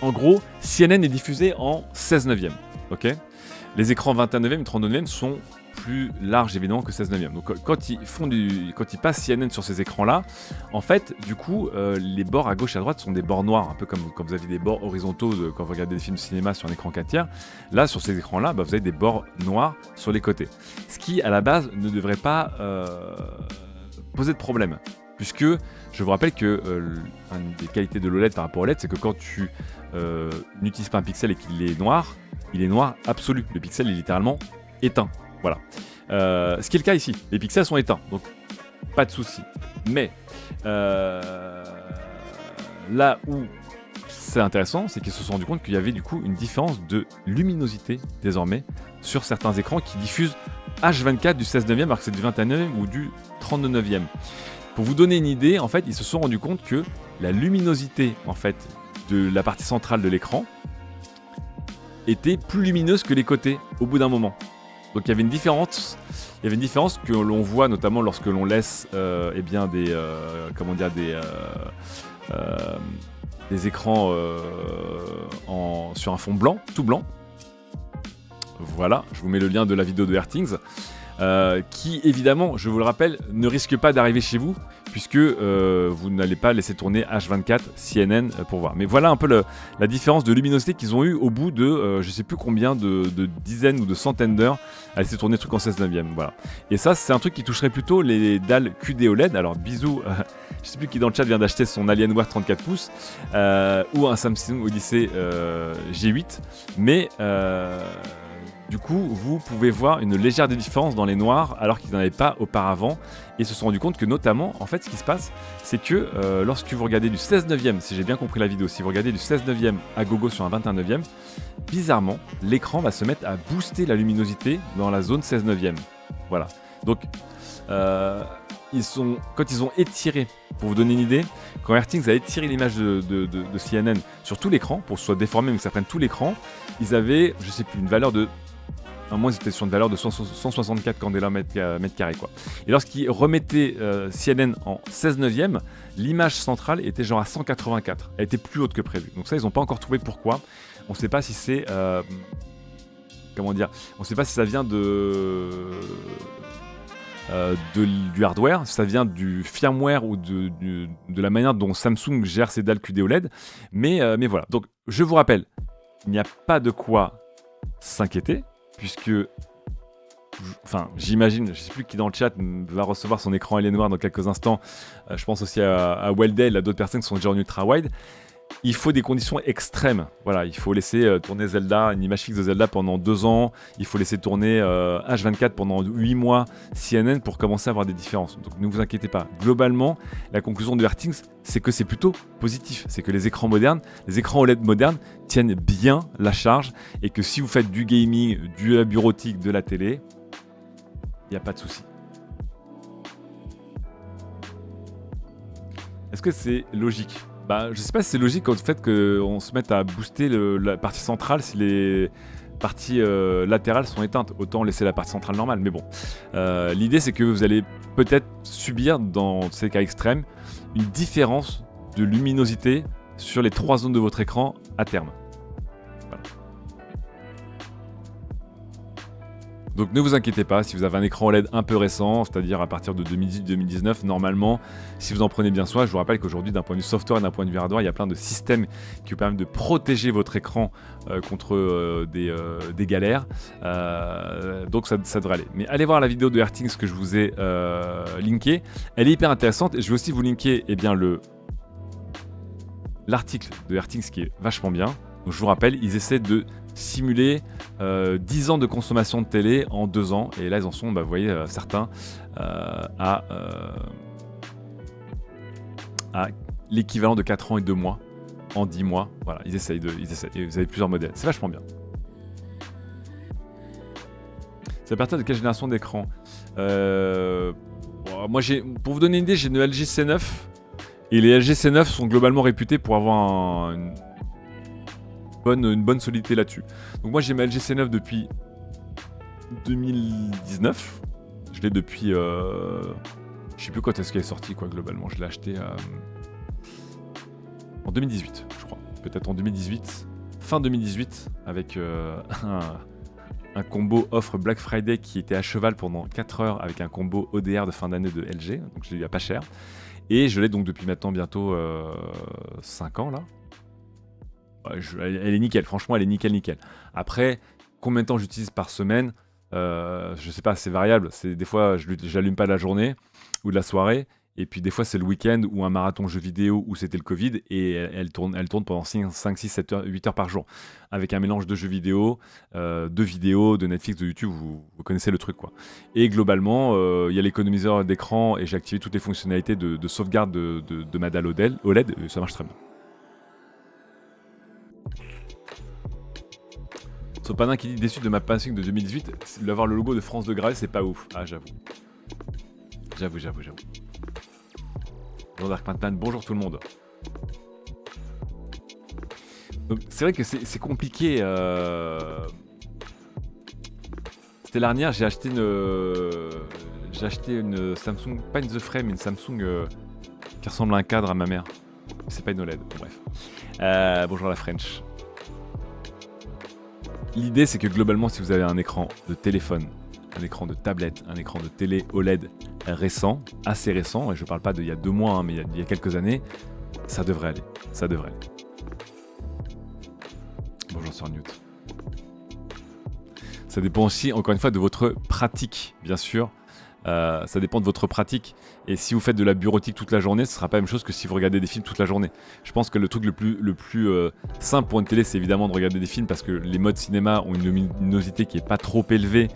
en gros, CNN est diffusé en 16/9. Ok, les écrans 21/9 et 32/9 sont plus larges évidemment que 16/9. Donc quand ils passent CNN sur ces écrans-là, en fait, du coup, les bords à gauche et à droite sont des bords noirs, un peu comme quand vous avez des bords horizontaux quand vous regardez des films de cinéma sur un écran 4/3. Là, sur ces écrans-là, vous avez des bords noirs sur les côtés. Ce qui, à la base, ne devrait pas poser de problème. Puisque je vous rappelle que une des qualités de l'OLED par rapport au LED, c'est que quand tu n'utilises pas un pixel et qu'il est noir, il est noir absolu. Le pixel est littéralement éteint. Voilà. Ce qui est le cas ici. Les pixels sont éteints, donc pas de souci. Mais là où c'est intéressant, c'est qu'ils se sont rendus compte qu'il y avait du coup une différence de luminosité désormais sur certains écrans qui diffusent H24 du 16/9 alors que c'est du 21/9 ou du 39/9. Pour vous donner une idée, en fait, ils se sont rendus compte que la luminosité en fait de la partie centrale de l'écran était plus lumineuse que les côtés au bout d'un moment. Donc il y avait une différence. Il y avait une différence que l'on voit notamment lorsque l'on laisse eh bien des écrans sur un fond blanc, tout blanc. Voilà, je vous mets le lien de la vidéo de Airthings. Qui évidemment, je vous le rappelle, ne risque pas d'arriver chez vous puisque vous n'allez pas laisser tourner H24 CNN pour voir. Mais voilà un peu la différence de luminosité qu'ils ont eu au bout de je sais plus combien de dizaines ou de centaines d'heures à laisser tourner le truc en 16/9. Voilà. Et ça, c'est un truc qui toucherait plutôt les dalles QD OLED. Alors bisous, je sais plus qui dans le chat vient d'acheter son Alienware 34 pouces ou un Samsung Odyssey G8, mais du coup, vous pouvez voir une légère différence dans les noirs alors qu'ils n'en avaient pas auparavant. Et ils se sont rendus compte que notamment, en fait, ce qui se passe, c'est que lorsque vous regardez du 16/9, si j'ai bien compris la vidéo, si vous regardez du 16/9 à gogo sur un 21/9, bizarrement, l'écran va se mettre à booster la luminosité dans la zone 16/9. Voilà. Donc, quand ils ont étiré, pour vous donner une idée, quand Airthings a étiré l'image de CNN sur tout l'écran, pour que ce soit déformé mais que ça prenne tout l'écran, ils avaient, je sais plus, une valeur de... À moins, ils étaient sur une valeur de 164 candela mètre carré, quoi. Et lorsqu'ils remettaient CNN en 16/9, l'image centrale était genre à 184. Elle était plus haute que prévu. Donc ça, ils n'ont pas encore trouvé pourquoi. On ne sait pas si c'est... comment dire ? On ne sait pas si ça vient du hardware, si ça vient du firmware ou de la manière dont Samsung gère ses dalles QD OLED. Mais voilà. Donc, je vous rappelle, il n'y a pas de quoi s'inquiéter. Puisque, enfin, j'imagine, je ne sais plus qui dans le chat va recevoir son écran Alienware dans quelques instants. Je pense aussi à Weldale, à d'autres personnes qui sont déjà en ultra-wide. Il faut des conditions extrêmes. Voilà, il faut laisser tourner Zelda, une image fixe de Zelda pendant 2 ans. Il faut laisser tourner H24 pendant 8 mois CNN pour commencer à avoir des différences. Donc ne vous inquiétez pas. Globalement, la conclusion de Airthings, c'est que c'est plutôt positif. C'est que les écrans modernes, les écrans OLED modernes tiennent bien la charge et que si vous faites du gaming, du bureautique, de la télé, il n'y a pas de souci. Est-ce que c'est logique ? Bah, je sais pas si c'est logique en fait qu'on se mette à booster la partie centrale si les parties latérales sont éteintes. Autant laisser la partie centrale normale. Mais bon, l'idée c'est que vous allez peut-être subir dans ces cas extrêmes une différence de luminosité sur les 3 zones de votre écran à terme. Voilà. Donc ne vous inquiétez pas, si vous avez un écran OLED un peu récent, c'est-à-dire à partir de 2018-2019, normalement, si vous en prenez bien soin, je vous rappelle qu'aujourd'hui, d'un point de vue software et d'un point de vue hardware, il y a plein de systèmes qui vous permettent de protéger votre écran contre des galères. Donc ça devrait aller. Mais allez voir la vidéo de Airthings que je vous ai linkée. Elle est hyper intéressante et je vais aussi vous linker l'article de Airthings qui est vachement bien. Donc je vous rappelle, ils essaient de simuler 10 ans de consommation de télé en 2 ans. Et là, ils en sont, vous voyez, certains à l'équivalent de 4 ans et 2 mois en 10 mois. Voilà, ils essayent. Et vous avez plusieurs modèles. C'est vachement bien. C'est à partir de quelle génération d'écran moi, pour vous donner une idée, j'ai une LG C9. Et les LG C9 sont globalement réputés pour avoir une bonne solidité là-dessus. Donc moi j'ai ma LG C9 depuis 2019. Je l'ai depuis... je sais plus quand est-ce qu'elle est sortie quoi globalement. Je l'ai acheté en 2018 je crois. Peut-être en 2018. Fin 2018 avec un combo offre Black Friday qui était à cheval pendant 4 heures avec un combo ODR de fin d'année de LG. Donc je l'ai eu à pas cher. Et je l'ai donc depuis maintenant bientôt 5 ans là. Elle est nickel, franchement elle est nickel. Après, combien de temps j'utilise par semaine je sais pas, c'est variable. Des fois j'allume pas la journée ou de la soirée. Et puis des fois c'est le week-end ou un marathon jeu vidéo où c'était le Covid et elle tourne pendant 5, 6, 7 heures, 8 heures par jour. Avec un mélange de jeux vidéo, de vidéos, de Netflix, de YouTube, vous connaissez le truc quoi. Et globalement, il y a l'économiseur d'écran et j'ai activé toutes les fonctionnalités de sauvegarde de ma dalle OLED et ça marche très bien. Sopanin qui dit déçu de ma Panasonic de 2018, d'avoir le logo de France de gravé, c'est pas ouf. Ah, j'avoue. J'avoue. Bonjour Dark Pantman, bonjour tout le monde. Donc, c'est vrai que c'est compliqué. C'était l'année dernière, j'ai acheté une Samsung, pas une The Frame, une Samsung qui ressemble à un cadre à ma mère. C'est pas une OLED, bon, bref. Bonjour la French. L'idée, c'est que globalement, si vous avez un écran de téléphone, un écran de tablette, un écran de télé OLED récent, assez récent, et je parle pas d'il y a 2 mois, hein, mais il y a quelques années, ça devrait aller. Ça devrait aller. Bonjour Sir Newt. Ça dépend aussi, encore une fois, de votre pratique, bien sûr. Ça dépend de votre pratique. Et si vous faites de la bureautique toute la journée, ce sera pas la même chose que si vous regardez des films toute la journée. Je pense que le truc le plus simple pour une télé, c'est évidemment de regarder des films parce que les modes cinéma ont une luminosité qui est pas trop élevée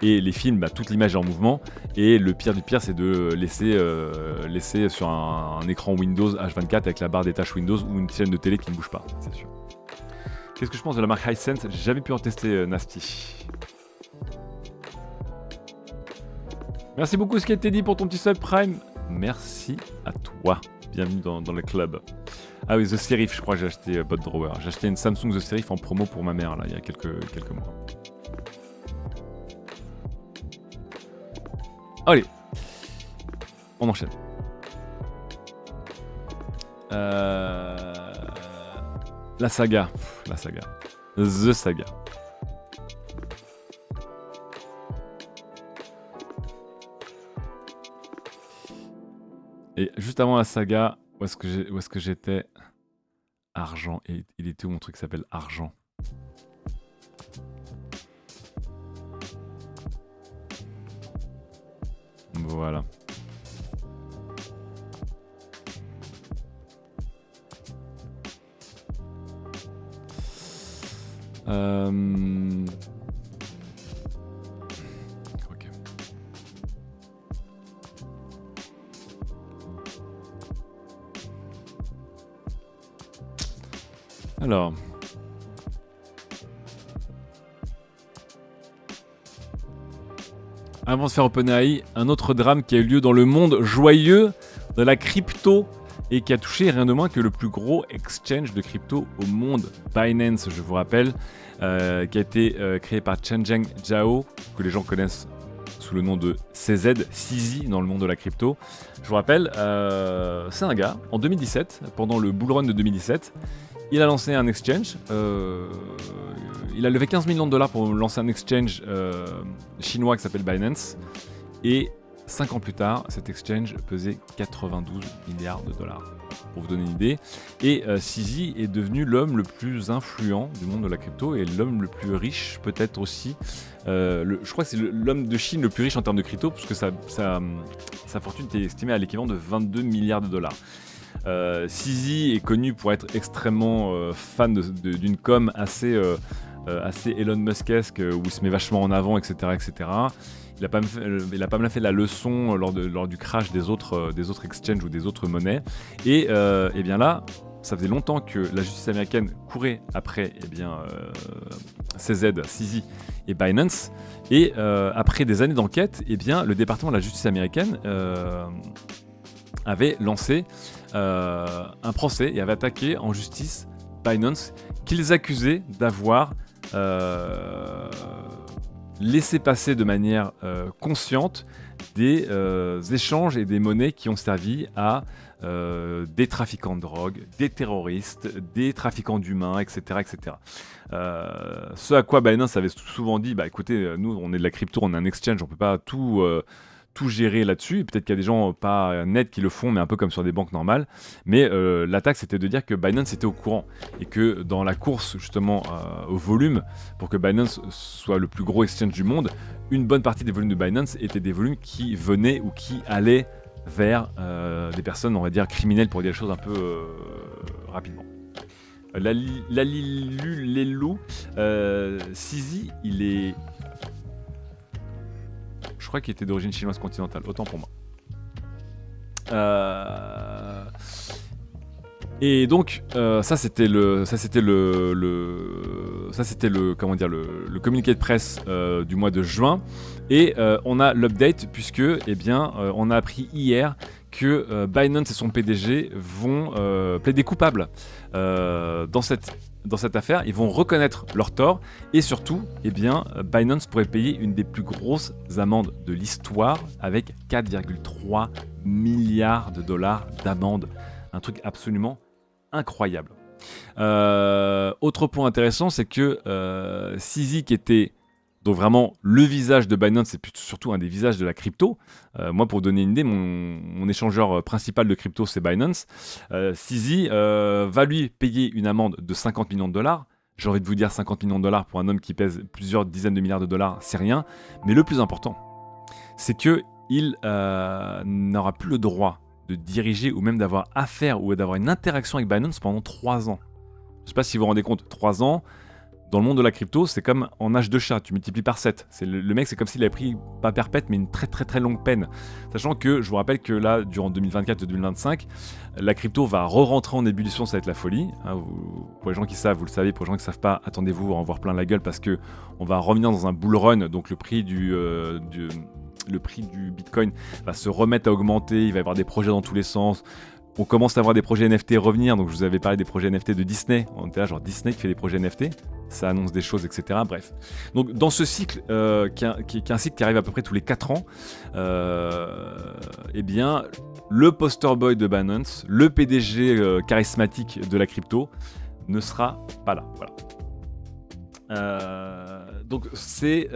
et les films, bah, toute l'image est en mouvement. Et le pire du pire, c'est de laisser sur un écran Windows H24 avec la barre des tâches Windows ou une chaîne de télé qui ne bouge pas, c'est sûr. Qu'est-ce que je pense de la marque Hisense? J'ai jamais pu en tester, Nasty. Merci beaucoup ce qui a été dit pour ton petit sub Prime. Merci à toi. Bienvenue dans le club. Ah oui, The Serif, je crois que j'ai acheté Bot Drawer. J'ai acheté une Samsung The Serif en promo pour ma mère là, il y a quelques mois. Allez, on enchaîne. La saga. The Saga. Et juste avant la saga, où est-ce que j'étais? Argent. Et il était où mon truc qui s'appelle Argent? Voilà. Ok. Alors. Avant de faire OpenAI, un autre drame qui a eu lieu dans le monde joyeux de la crypto et qui a touché rien de moins que le plus gros exchange de crypto au monde, Binance, je vous rappelle, qui a été créé par Changpeng Zhao, que les gens connaissent sous le nom de CZ dans le monde de la crypto. Je vous rappelle, c'est un gars, en 2017, pendant le bull run de 2017, il a lancé un exchange, il a levé 15 millions de dollars pour lancer un exchange chinois qui s'appelle Binance, et 5 ans plus tard, cet exchange pesait 92 milliards de dollars, pour vous donner une idée. Et CZ est devenu l'homme le plus influent du monde de la crypto et l'homme le plus riche peut-être aussi. Je crois que c'est l'homme de Chine le plus riche en termes de crypto, puisque sa fortune était estimée à l'équivalent de 22 milliards de dollars. CZ est connu pour être extrêmement fan d'une com assez Elon Muskesque, où il se met vachement en avant, etc. etc. Il a pas mal fait la leçon lors du crash des autres exchanges ou des autres monnaies. Et bien là, ça faisait longtemps que la justice américaine courait après CZ et Binance. Et après des années d'enquête, bien, le département de la justice américaine avait lancé un procès et avait attaqué en justice Binance, qu'ils accusaient d'avoir laissé passer de manière consciente des échanges et des monnaies qui ont servi à des trafiquants de drogue, des terroristes, des trafiquants d'humains, etc. etc. Ce à quoi Binance avait souvent dit, bah écoutez, nous on est de la crypto, on est un exchange, on peut pas tout gérer là-dessus. Peut-être qu'il y a des gens pas nets qui le font, mais un peu comme sur des banques normales. Mais l'attaque, c'était de dire que Binance était au courant et que dans la course justement au volume, pour que Binance soit le plus gros exchange du monde, une bonne partie des volumes de Binance étaient des volumes qui venaient ou qui allaient vers des personnes, on va dire, criminelles, pour dire les choses un peu rapidement. Lelou, CZ, il est... Je crois qu'il était d'origine chinoise continentale, autant pour moi. Et donc ça c'était le comment dire le communiqué de presse du mois de juin. Et on a l'update puisque on a appris hier que Binance et son PDG vont plaider coupable dans cette affaire. Ils vont reconnaître leur tort et surtout, Binance pourrait payer une des plus grosses amendes de l'histoire avec 4,3 milliards de dollars d'amende. Un truc absolument incroyable. Autre point intéressant, c'est que CZ, qui était donc vraiment le visage de Binance, c'est surtout un des visages de la crypto. Moi, pour vous donner une idée, mon échangeur principal de crypto, c'est Binance. CZ va lui payer une amende de 50 millions de dollars. J'ai envie de vous dire 50 millions de dollars pour un homme qui pèse plusieurs dizaines de milliards de dollars, c'est rien. Mais le plus important, c'est qu'il n'aura plus le droit de diriger ou même d'avoir affaire ou d'avoir une interaction avec Binance pendant 3 ans. Je ne sais pas si vous vous rendez compte, 3 ans, dans le monde de la crypto, c'est comme en âge de chat, tu multiplies par 7. Le mec, c'est comme s'il avait pris, pas perpète, mais une très très très longue peine. Sachant que, je vous rappelle que là, durant 2024 et 2025, la crypto va re-rentrer en ébullition, ça va être la folie. Hein, pour les gens qui savent, vous le savez, pour les gens qui ne savent pas, attendez-vous à en voir plein la gueule parce qu'on va revenir dans un bull run, donc le prix du Bitcoin va se remettre à augmenter, il va y avoir des projets dans tous les sens. On commence à avoir des projets NFT revenir, donc je vous avais parlé des projets NFT de Disney. On était là, genre Disney qui fait des projets NFT, ça annonce des choses, etc. Bref. Donc dans ce cycle, qui est un cycle qui arrive à peu près tous les 4 ans, le poster boy de Binance, le PDG charismatique de la crypto, ne sera pas là. Voilà. Donc c'est...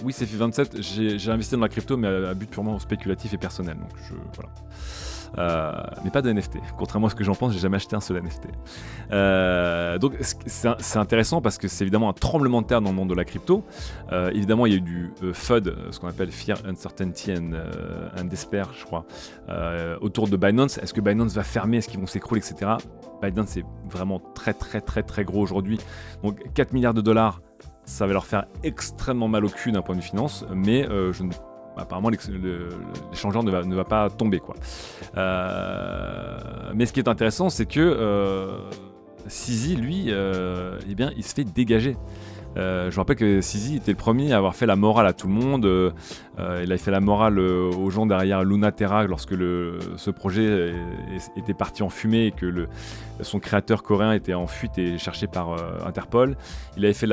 oui, c'est FI27, j'ai investi dans la crypto, mais à but purement spéculatif et personnel. Donc voilà. Mais pas de NFT. Contrairement à ce que j'en pense, j'ai jamais acheté un seul NFT. Donc c'est intéressant parce que c'est évidemment un tremblement de terre dans le monde de la crypto. Évidemment, il y a eu du FUD, ce qu'on appelle Fear, Uncertainty and Despair, je crois, autour de Binance. Est-ce que Binance va fermer? Est-ce qu'ils vont s'écrouler, etc. Binance est vraiment très très très très gros aujourd'hui. Donc 4 milliards de dollars, ça va leur faire extrêmement mal au cul d'un point de vue finance, mais apparemment l'échangeur ne va pas tomber, quoi. Mais ce qui est intéressant, c'est que CZ, lui, il se fait dégager. Je me rappelle que CZ était le premier à avoir fait la morale à tout le monde. Il a fait la morale aux gens derrière Lunaterra lorsque ce projet était parti en fumée et que son créateur coréen était en fuite et cherché par Interpol. Il avait fait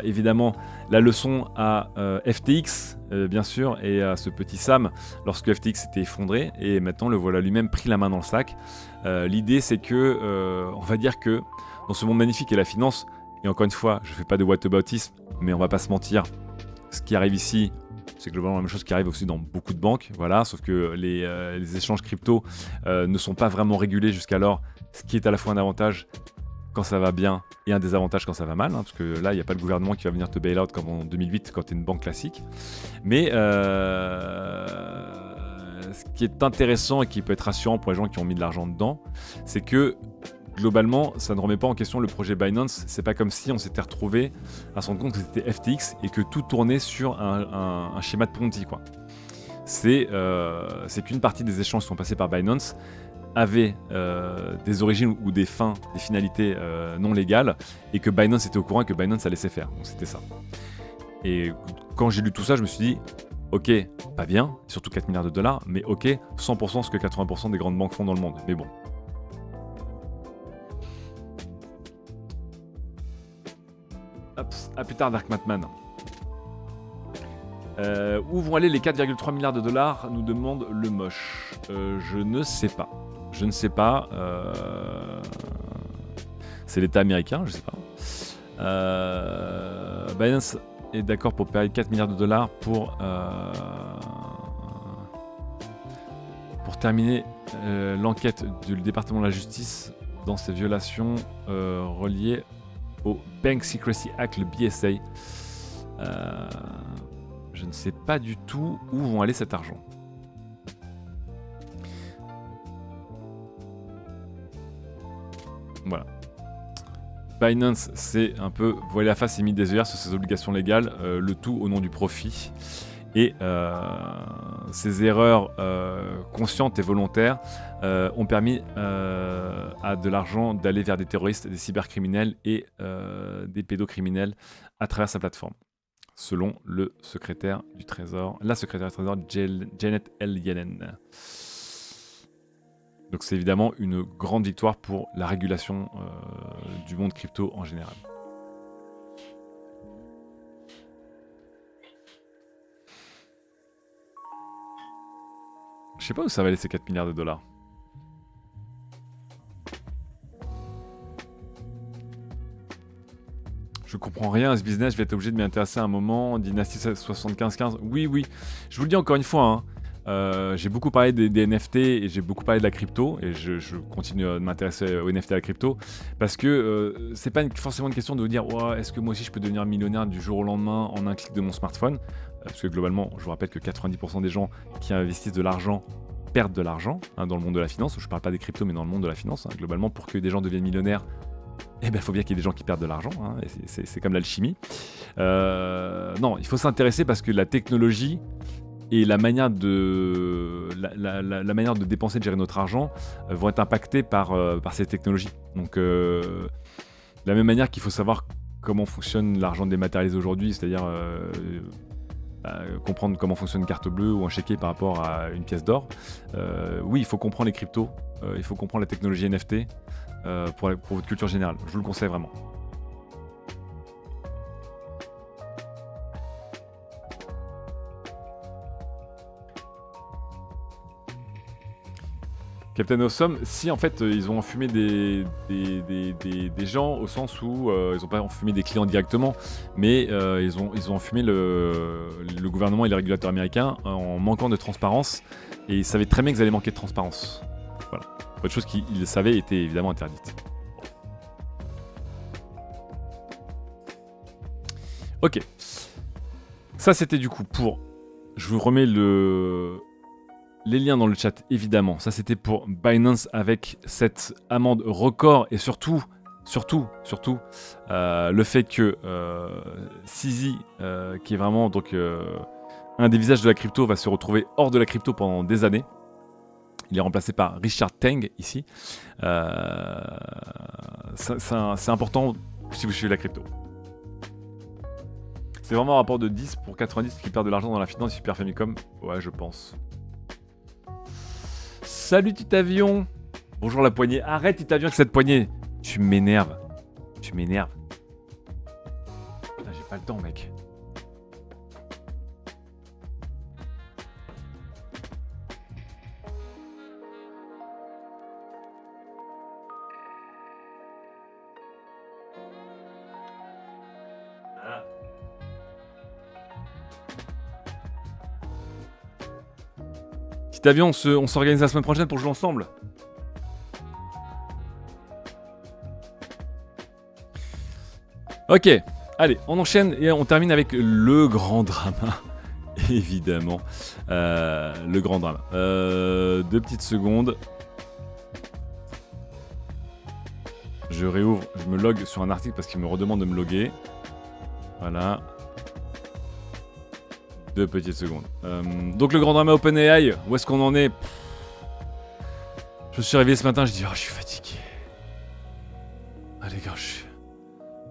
évidemment la leçon à FTX, bien sûr, et à ce petit Sam lorsque FTX s'était effondré. Et maintenant, le voilà lui-même pris la main dans le sac. L'idée, c'est que, on va dire que dans ce monde magnifique et la finance, et encore une fois, je ne fais pas de whataboutisme, mais on va pas se mentir, ce qui arrive ici, c'est globalement la même chose qui arrive aussi dans beaucoup de banques, voilà, sauf que les échanges crypto ne sont pas vraiment régulés jusqu'alors, ce qui est à la fois un avantage quand ça va bien et un désavantage quand ça va mal, hein, parce que là, il n'y a pas le gouvernement qui va venir te bail out comme en 2008 quand tu es une banque classique. Mais ce qui est intéressant et qui peut être rassurant pour les gens qui ont mis de l'argent dedans, c'est que globalement, ça ne remet pas en question le projet Binance. C'est pas comme si on s'était retrouvé à se rendre compte que c'était FTX et que tout tournait sur un schéma de Ponzi, quoi. C'est qu'une partie des échanges qui sont passés par Binance avaient des origines ou des finalités non légales et que Binance était au courant et que Binance a laissé faire. Donc c'était ça. Et quand j'ai lu tout ça, je me suis dit, ok, pas bien, surtout 4 milliards de dollars, mais ok, 100% ce que 80% des grandes banques font dans le monde. Mais bon. À plus tard, Dark Matman. Où vont aller les 4,3 milliards de dollars, nous demande le moche. Je ne sais pas. Je ne sais pas. C'est l'État américain, je sais pas. Binance est d'accord pour payer 4 milliards de dollars pour terminer l'enquête du département de la justice dans ces violations reliées au Bank Secrecy Act, le BSA. Je ne sais pas du tout où vont aller cet argent. Voilà. Binance, c'est un peu voilé la face et mis des œillères sur ses obligations légales, le tout au nom du profit. Et ces erreurs conscientes et volontaires ont permis à de l'argent d'aller vers des terroristes, des cybercriminels et des pédocriminels à travers sa plateforme, selon le secrétaire du Trésor, la secrétaire du Trésor Janet L. Yellen. Donc c'est évidemment une grande victoire pour la régulation du monde crypto en général. Je sais pas où ça va aller ces 4 milliards de dollars. Je comprends rien à ce business, je vais être obligé de m'y intéresser à un moment. Dynasty 75-15, oui. Je vous le dis encore une fois, j'ai beaucoup parlé des NFT et j'ai beaucoup parlé de la crypto. Et je continue de m'intéresser aux NFT et à la crypto. Parce que c'est pas forcément une question de vous dire oh, est-ce que moi aussi je peux devenir millionnaire du jour au lendemain en un clic de mon smartphone. Parce que globalement, je vous rappelle que 90% des gens qui investissent de l'argent perdent de l'argent dans le monde de la finance. Je parle pas des cryptos, mais dans le monde de la finance. Globalement, pour que des gens deviennent millionnaires, eh ben, il faut bien qu'il y ait des gens qui perdent de l'argent. C'est comme l'alchimie. Non, il faut s'intéresser parce que la technologie et la manière de, la manière de dépenser, de gérer notre argent vont être impactés par ces technologies. Donc, de la même manière qu'il faut savoir comment fonctionne l'argent dématérialisé aujourd'hui, c'est-à-dire comprendre comment fonctionne une carte bleue ou un chéquier par rapport à une pièce d'or. Oui, il faut comprendre les cryptos, il faut comprendre la technologie NFT pour votre culture générale. Je vous le conseille vraiment. Captain Awesome, si en fait ils ont enfumé des gens au sens où ils n'ont pas enfumé des clients directement, mais ils ont enfumé le gouvernement et les régulateurs américains en manquant de transparence, et ils savaient très bien qu'ils allaient manquer de transparence. Voilà. Autre chose qu'ils savaient était évidemment interdite. Ok. Ça c'était du coup pour... Je vous remets les liens dans le chat, évidemment. Ça, c'était pour Binance avec cette amende record et surtout, le fait que CZ, qui est vraiment donc un des visages de la crypto, va se retrouver hors de la crypto pendant des années. Il est remplacé par Richard Teng ici. C'est important si vous suivez la crypto. C'est vraiment un rapport de 10 pour 90 qui perd de l'argent dans la finance Super Famicom. Ouais, je pense. Salut Titavion. Bonjour la poignée. Arrête Titavion avec cette poignée. Tu m'énerves. Putain, j'ai pas le temps mec. Titavion, on s'organise la semaine prochaine pour jouer ensemble. Ok, allez, on enchaîne et on termine avec le grand drama. Évidemment, le grand drama. 2 petites secondes. Je réouvre, je me log sur un article parce qu'il me redemande de me loguer. Voilà. 2 petites secondes. Donc le grand drama OpenAI, où est-ce qu'on en est? Je me suis réveillé ce matin, je dis oh je suis fatigué. Ah les gars,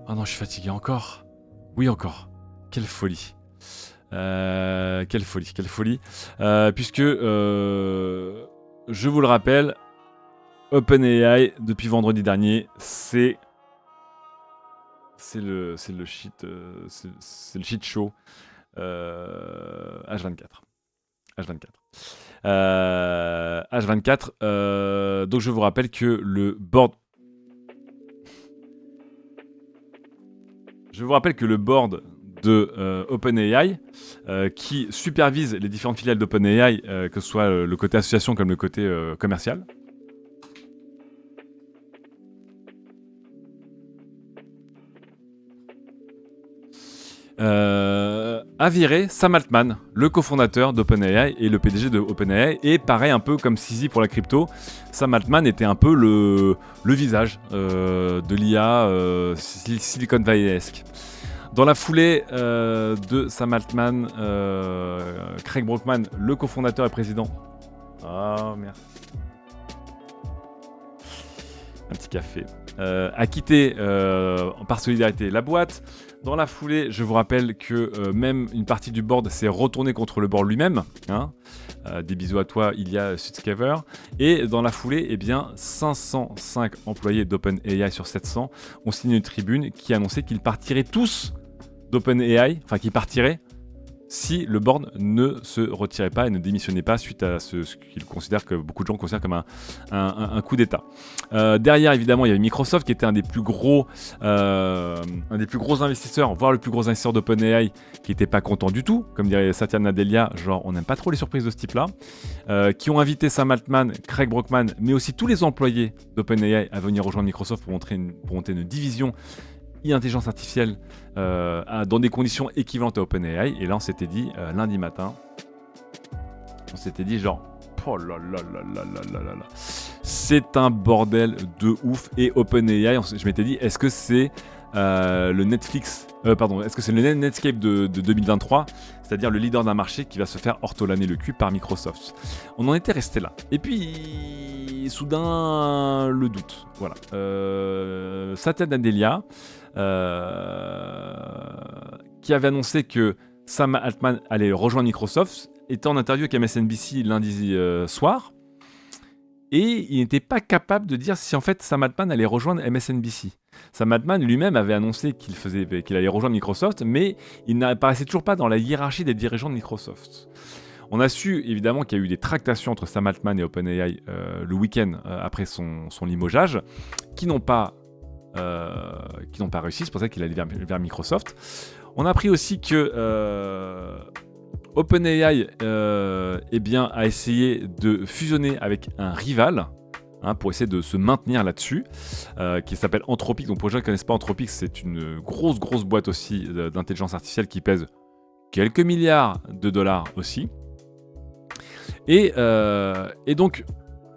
oh non je suis fatigué encore. Oui encore. Quelle folie. Quelle folie. Puisque je vous le rappelle, OpenAI depuis vendredi dernier, c'est le shit show. H24. Donc je vous rappelle que le board de OpenAI qui supervise les différentes filiales d'OpenAI, que ce soit le côté association comme le côté commercial. A viré Sam Altman, le cofondateur d'OpenAI et le PDG de OpenAI, et pareil un peu comme CZ pour la crypto, Sam Altman était un peu le visage de l'IA Silicon Valley-esque. Dans la foulée de Sam Altman, Craig Brockman, le cofondateur et président. Ah, merci. Un petit café. A quitté par solidarité la boîte. Dans la foulée, je vous rappelle que même une partie du board s'est retournée contre le board lui-même. Hein. Des bisous à toi, Ilya Sutskever. Et dans la foulée, eh bien, 505 employés d'OpenAI sur 700 ont signé une tribune qui annonçait qu'ils partiraient tous d'OpenAI, enfin qu'ils partiraient si le board ne se retirait pas et ne démissionnait pas suite à ce qu'ils considèrent, que beaucoup de gens considèrent comme un coup d'État. Derrière, évidemment, il y avait Microsoft qui était un des plus gros investisseurs, voire le plus gros investisseur d'OpenAI, qui n'était pas content du tout, comme dirait Satya Nadella, genre on n'aime pas trop les surprises de ce type-là, qui ont invité Sam Altman, Craig Brockman, mais aussi tous les employés d'OpenAI à venir rejoindre Microsoft pour monter une division intelligence artificielle dans des conditions équivalentes à OpenAI. Et là, on s'était dit, lundi matin, on s'était dit genre, oh là là là là là là là là, c'est un bordel de ouf. Et OpenAI, je m'étais dit, est-ce que c'est le Netflix, est-ce que c'est le Netscape de 2023, c'est-à-dire le leader d'un marché qui va se faire ortolaner le cul par Microsoft. On en était resté là. Et puis, soudain, le doute. Voilà. Satya Nadella, qui avait annoncé que Sam Altman allait rejoindre Microsoft, était en interview avec MSNBC lundi soir, et il n'était pas capable de dire si en fait Sam Altman allait rejoindre MSNBC. Sam Altman lui-même avait annoncé qu'il allait rejoindre Microsoft, mais il n'apparaissait toujours pas dans la hiérarchie des dirigeants de Microsoft. On a su évidemment qu'il y a eu des tractations entre Sam Altman et OpenAI le week-end après son limogeage, qui n'ont pas réussi. C'est pour ça qu'il allait vers Microsoft. On a appris aussi que OpenAI a essayé de fusionner avec un rival, pour essayer de se maintenir là-dessus, qui s'appelle Anthropic. Donc pour les gens qui ne connaissent pas Anthropic, c'est une grosse boîte aussi d'intelligence artificielle qui pèse quelques milliards de dollars aussi. Et donc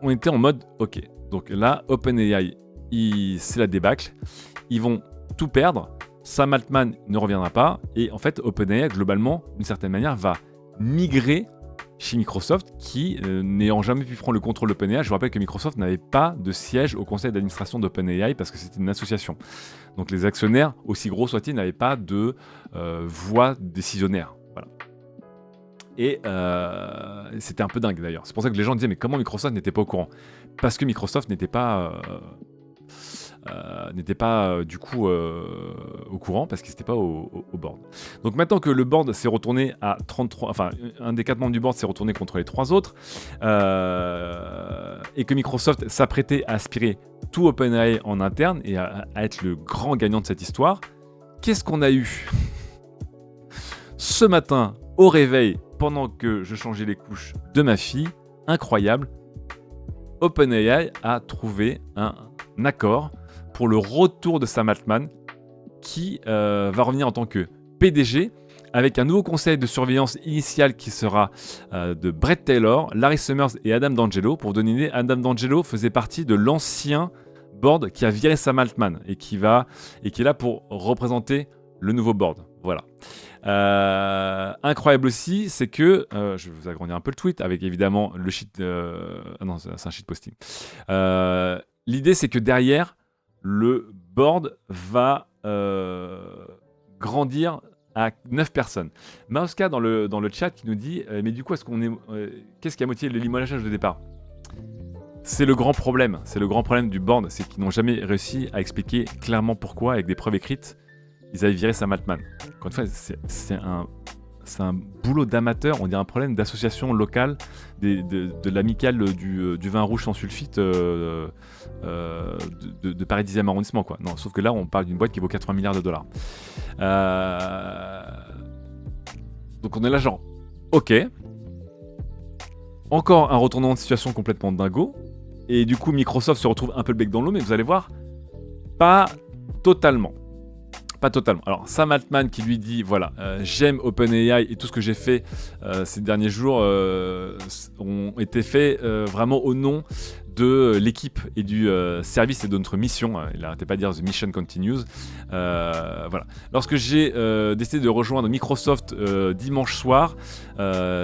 on était en mode ok. Donc là, OpenAI, c'est la débâcle. Ils vont tout perdre. Sam Altman ne reviendra pas. Et en fait, OpenAI, globalement, d'une certaine manière, va migrer chez Microsoft, qui, n'ayant jamais pu prendre le contrôle d'OpenAI, je vous rappelle que Microsoft n'avait pas de siège au conseil d'administration d'OpenAI parce que c'était une association. Donc les actionnaires, aussi gros soient-ils, n'avaient pas de voix décisionnaire. Voilà. Et c'était un peu dingue d'ailleurs. C'est pour ça que les gens disaient mais comment Microsoft n'était pas au courant ? Parce que Microsoft n'était pas du coup au courant parce qu'ils n'étaient pas au board. Donc maintenant que le board s'est retourné à 33, enfin un des 4 membres du board s'est retourné contre les 3 autres, et que Microsoft s'apprêtait à aspirer tout OpenAI en interne et à être le grand gagnant de cette histoire, qu'est-ce qu'on a eu ce matin au réveil pendant que je changeais les couches de ma fille? Incroyable, OpenAI a trouvé un accord pour le retour de Sam Altman, qui va revenir en tant que PDG, avec un nouveau conseil de surveillance initial qui sera de Brett Taylor, Larry Summers et Adam D'Angelo. Pour vous donner une idée, Adam D'Angelo faisait partie de l'ancien board qui a viré Sam Altman et qui est là pour représenter le nouveau board. Voilà. Incroyable aussi, c'est que, je vais vous agrandir un peu le tweet, avec évidemment le shit... non, c'est un shitposting. L'idée, c'est que derrière, le board va grandir à 9 personnes. Mauska dans le chat qui nous dit mais du coup, qu'est-ce qui a motivé le limogeage de départ? C'est le grand problème. C'est le grand problème du board, c'est qu'ils n'ont jamais réussi à expliquer clairement pourquoi, avec des preuves écrites, ils avaient viré Sam Altman. Encore une fois, c'est un boulot d'amateur, on dirait un problème d'association locale de l'amicale du vin rouge sans sulfite de Paris 10e arrondissement, quoi. Non, sauf que là, on parle d'une boîte qui vaut 80 milliards de dollars. Donc on est là genre, ok. Encore un retournement de situation complètement dingo. Et du coup, Microsoft se retrouve un peu le bec dans l'eau, mais vous allez voir, pas totalement. Pas totalement. Alors, Sam Altman qui lui dit, voilà, j'aime OpenAI et tout ce que j'ai fait ces derniers jours ont été faits vraiment au nom de l'équipe et du service et de notre mission. Il n'arrêtait pas de dire The Mission Continues. Voilà. Lorsque j'ai décidé de rejoindre Microsoft dimanche soir,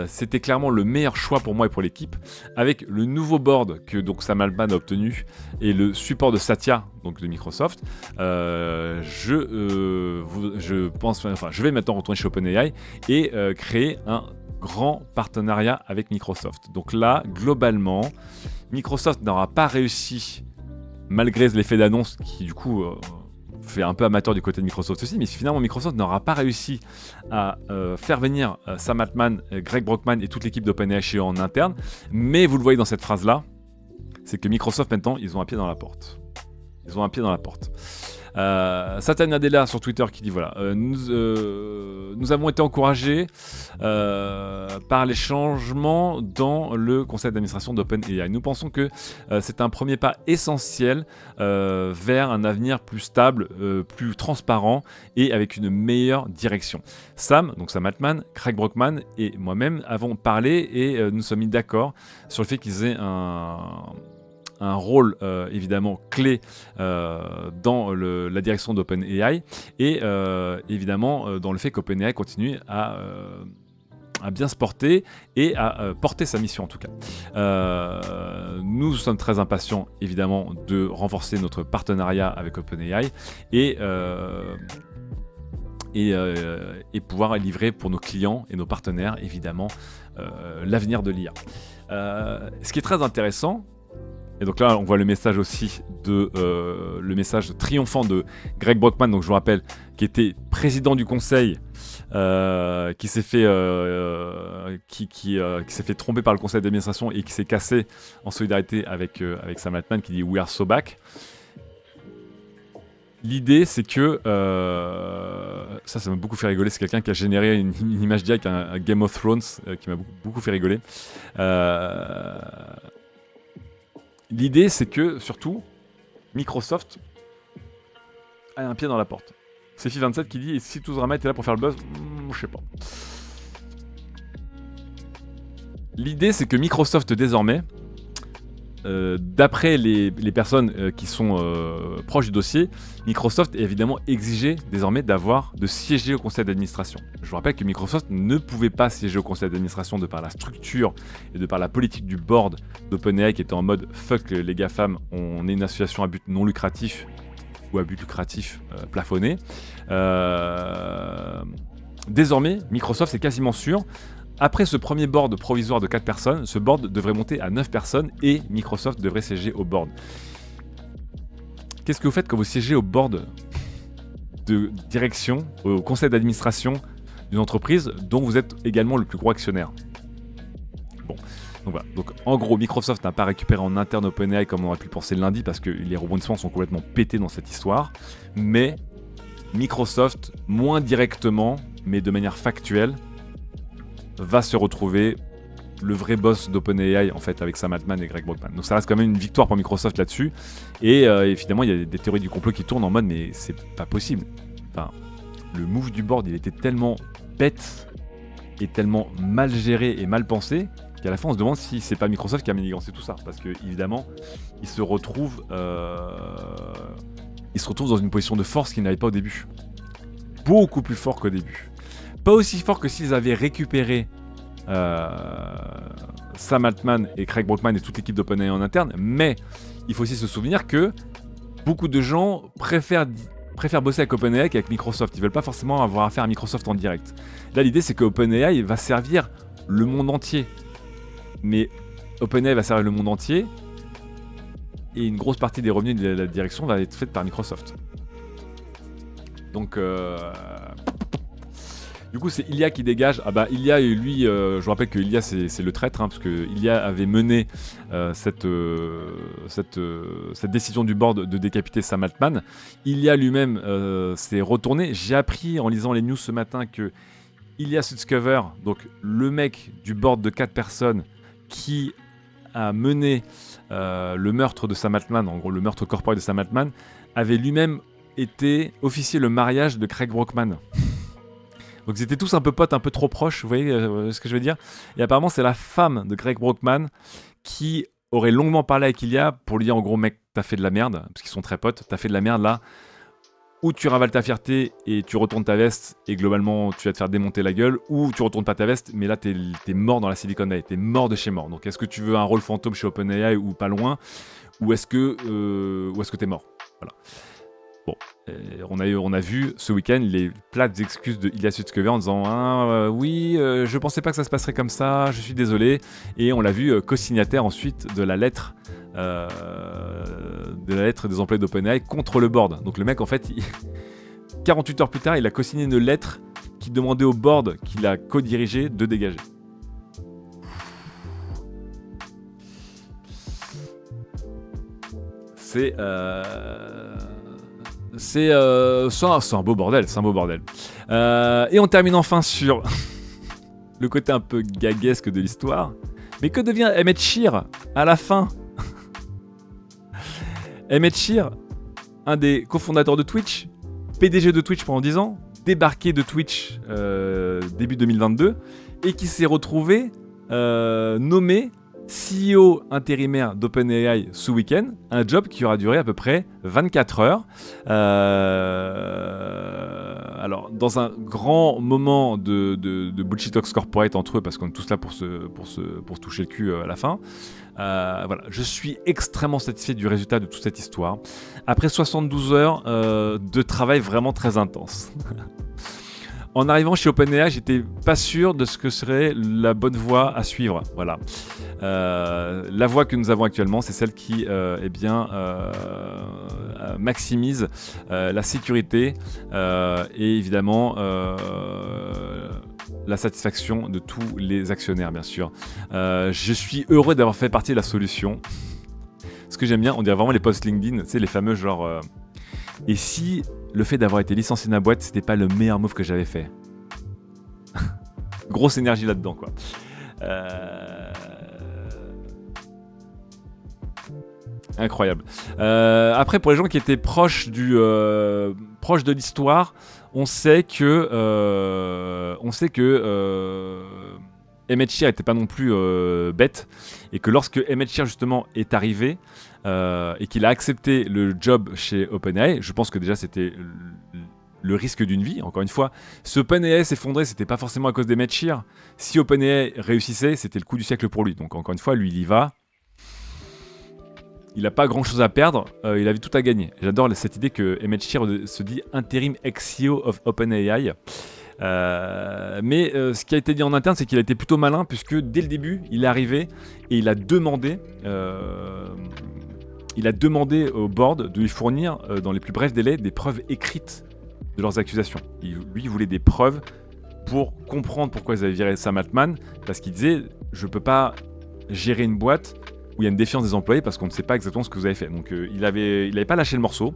c'était clairement le meilleur choix pour moi et pour l'équipe. Avec le nouveau board que donc Sam Altman a obtenu et le support de Satya, donc de Microsoft, je vais maintenant retourner chez OpenAI et créer un grand partenariat avec Microsoft. Donc là, globalement, Microsoft n'aura pas réussi, malgré l'effet d'annonce qui du coup fait un peu amateur du côté de Microsoft aussi, mais finalement Microsoft n'aura pas réussi à faire venir Sam Altman, Greg Brockman et toute l'équipe d'OpenAI chez eux en interne. Mais vous le voyez dans cette phrase-là, c'est que Microsoft maintenant, ils ont un pied dans la porte. Ils ont un pied dans la porte. Satya Nadella sur Twitter qui dit voilà, nous avons été encouragés par les changements dans le conseil d'administration d'OpenAI. Nous pensons que c'est un premier pas essentiel vers un avenir plus stable, plus transparent et avec une meilleure direction. Sam Altman, Craig Brockman et moi-même avons parlé et nous sommes mis d'accord sur le fait qu'ils aient un rôle évidemment clé dans la direction d'OpenAI et évidemment dans le fait qu'OpenAI continue à bien se porter et à porter sa mission en tout cas. Nous sommes très impatients évidemment de renforcer notre partenariat avec OpenAI et pouvoir livrer pour nos clients et nos partenaires évidemment l'avenir de l'IA. Ce qui est très intéressant, et donc là, on voit le message aussi le message triomphant de Greg Brockman, donc je vous rappelle, qui était président du conseil, qui s'est fait tromper par le conseil d'administration et qui s'est cassé en solidarité avec Sam Altman, qui dit We are so back. L'idée, c'est que ça m'a beaucoup fait rigoler. C'est quelqu'un qui a généré une image d'IA avec un Game of Thrones qui m'a beaucoup fait rigoler. L'idée, c'est que, surtout, Microsoft a un pied dans la porte. C'est Fi27 qui dit « Et si Touzrama était là pour faire le buzz ?» Je sais pas. L'idée, c'est que Microsoft, désormais, d'après les personnes qui sont proches du dossier, Microsoft est évidemment exigé désormais de siéger au conseil d'administration. Je vous rappelle que Microsoft ne pouvait pas siéger au conseil d'administration de par la structure et de par la politique du board d'OpenAI qui était en mode fuck les GAFAM, on est une association à but non lucratif ou à but lucratif plafonné. Désormais, Microsoft est quasiment sûr. Après ce premier board provisoire de 4 personnes, ce board devrait monter à 9 personnes et Microsoft devrait siéger au board. Qu'est-ce que vous faites quand vous siégez au board de direction, au conseil d'administration d'une entreprise dont vous êtes également le plus gros actionnaire? Bon, donc voilà. Donc en gros, Microsoft n'a pas récupéré en interne OpenAI comme on aurait pu le penser lundi parce que les rebondissements sont complètement pétés dans cette histoire. Mais Microsoft, moins directement, mais de manière factuelle, va se retrouver le vrai boss d'OpenAI en fait avec Sam Altman et Greg Brockman. Donc ça reste quand même une victoire pour Microsoft là-dessus. Et finalement il y a des théories du complot qui tournent en mode mais c'est pas possible. Enfin, le move du board il était tellement bête et tellement mal géré et mal pensé qu'à la fin on se demande si c'est pas Microsoft qui a manigancé tout ça. Parce que évidemment il se retrouve dans une position de force qu'il n'avait pas au début. Beaucoup plus fort qu'au début. Pas aussi fort que s'ils avaient récupéré Sam Altman et Craig Brockman et toute l'équipe d'OpenAI en interne, mais il faut aussi se souvenir que beaucoup de gens préfèrent bosser avec OpenAI qu'avec Microsoft. Ils veulent pas forcément avoir affaire à Microsoft en direct. Là, l'idée, c'est que OpenAI va servir le monde entier. Mais OpenAI va servir le monde entier et une grosse partie des revenus de la direction va être faite par Microsoft. Donc... Du coup, c'est Ilya qui dégage. Ah bah, Ilya, lui, je vous rappelle que Ilya, c'est le traître, hein, parce que Ilya avait mené cette décision du board de décapiter Sam Altman. Ilya lui-même s'est retourné. J'ai appris en lisant les news ce matin que Ilya Sutskever, donc le mec du board de 4 personnes qui a mené le meurtre de Sam Altman, en gros le meurtre corporel de Sam Altman, avait lui-même été officier le mariage de Craig Brockman. Donc ils étaient tous un peu potes, un peu trop proches, vous voyez ce que je veux dire? Et apparemment c'est la femme de Greg Brockman qui aurait longuement parlé avec Ilya pour lui dire en gros mec t'as fait de la merde, parce qu'ils sont très potes, t'as fait de la merde là, ou tu ravales ta fierté et tu retournes ta veste et globalement tu vas te faire démonter la gueule, ou tu retournes pas ta veste mais là t'es mort dans la Silicon Valley, t'es mort de chez mort. Donc est-ce que tu veux un rôle fantôme chez OpenAI ou pas loin, ou est-ce que t'es mort? Voilà. Bon, on a vu ce week-end les plates excuses de Ilya Sutskever en disant oui, je pensais pas que ça se passerait comme ça, je suis désolé. Et on l'a vu co-signataire ensuite de la lettre des employés d'OpenAI contre le board. Donc le mec, en fait, 48 heures plus tard, il a co-signé une lettre qui demandait au board qu'il a co-dirigé de dégager. C'est un beau bordel, et on termine enfin sur le côté un peu gaguesque de l'histoire. Mais que devient Emmett Shear à la fin? Emmett Shear, un des cofondateurs de Twitch, PDG de Twitch pendant 10 ans, débarqué de Twitch début 2022, et qui s'est retrouvé nommé CEO intérimaire d'OpenAI ce week-end, un job qui aura duré à peu près 24 heures. Alors, dans un grand moment de bullshit talks corporate entre eux, parce qu'on est tous là pour se toucher le cul à la fin. Voilà, je suis extrêmement satisfait du résultat de toute cette histoire. Après 72 heures de travail vraiment très intense. En arrivant chez OpenAI, j'étais pas sûr de ce que serait la bonne voie à suivre. Voilà. La voie que nous avons actuellement, c'est celle qui maximise la sécurité et évidemment la satisfaction de tous les actionnaires, bien sûr. Je suis heureux d'avoir fait partie de la solution. Ce que j'aime bien, on dirait vraiment les posts LinkedIn, tu sais, les fameux genre... Et si le fait d'avoir été licencié de ma boîte, c'était pas le meilleur move que j'avais fait? Grosse énergie là-dedans, quoi. Incroyable. Après, pour les gens qui étaient proches de l'histoire, on sait que Emmett Shear n'était pas non plus bête, et que lorsque Emmett Shear justement est arrivé et qu'il a accepté le job chez OpenAI, je pense que déjà c'était le risque d'une vie. Encore une fois, si OpenAI s'effondrait, c'était pas forcément à cause d'Emmett Shear. Si OpenAI réussissait, c'était le coup du siècle pour lui. Donc encore une fois, lui il y va. Il n'a pas grand chose à perdre, il avait tout à gagner. J'adore cette idée que Emmett Shear se dit interim ex-CEO of OpenAI. Mais ce qui a été dit en interne, c'est qu'il a été plutôt malin, puisque dès le début, il est arrivé et il a demandé au board de lui fournir, dans les plus brefs délais, des preuves écrites de leurs accusations. Lui, il voulait des preuves pour comprendre pourquoi ils avaient viré Sam Altman, parce qu'il disait « Je ne peux pas gérer une boîte où il y a une défiance des employés parce qu'on ne sait pas exactement ce que vous avez fait. » Donc il avait pas lâché le morceau.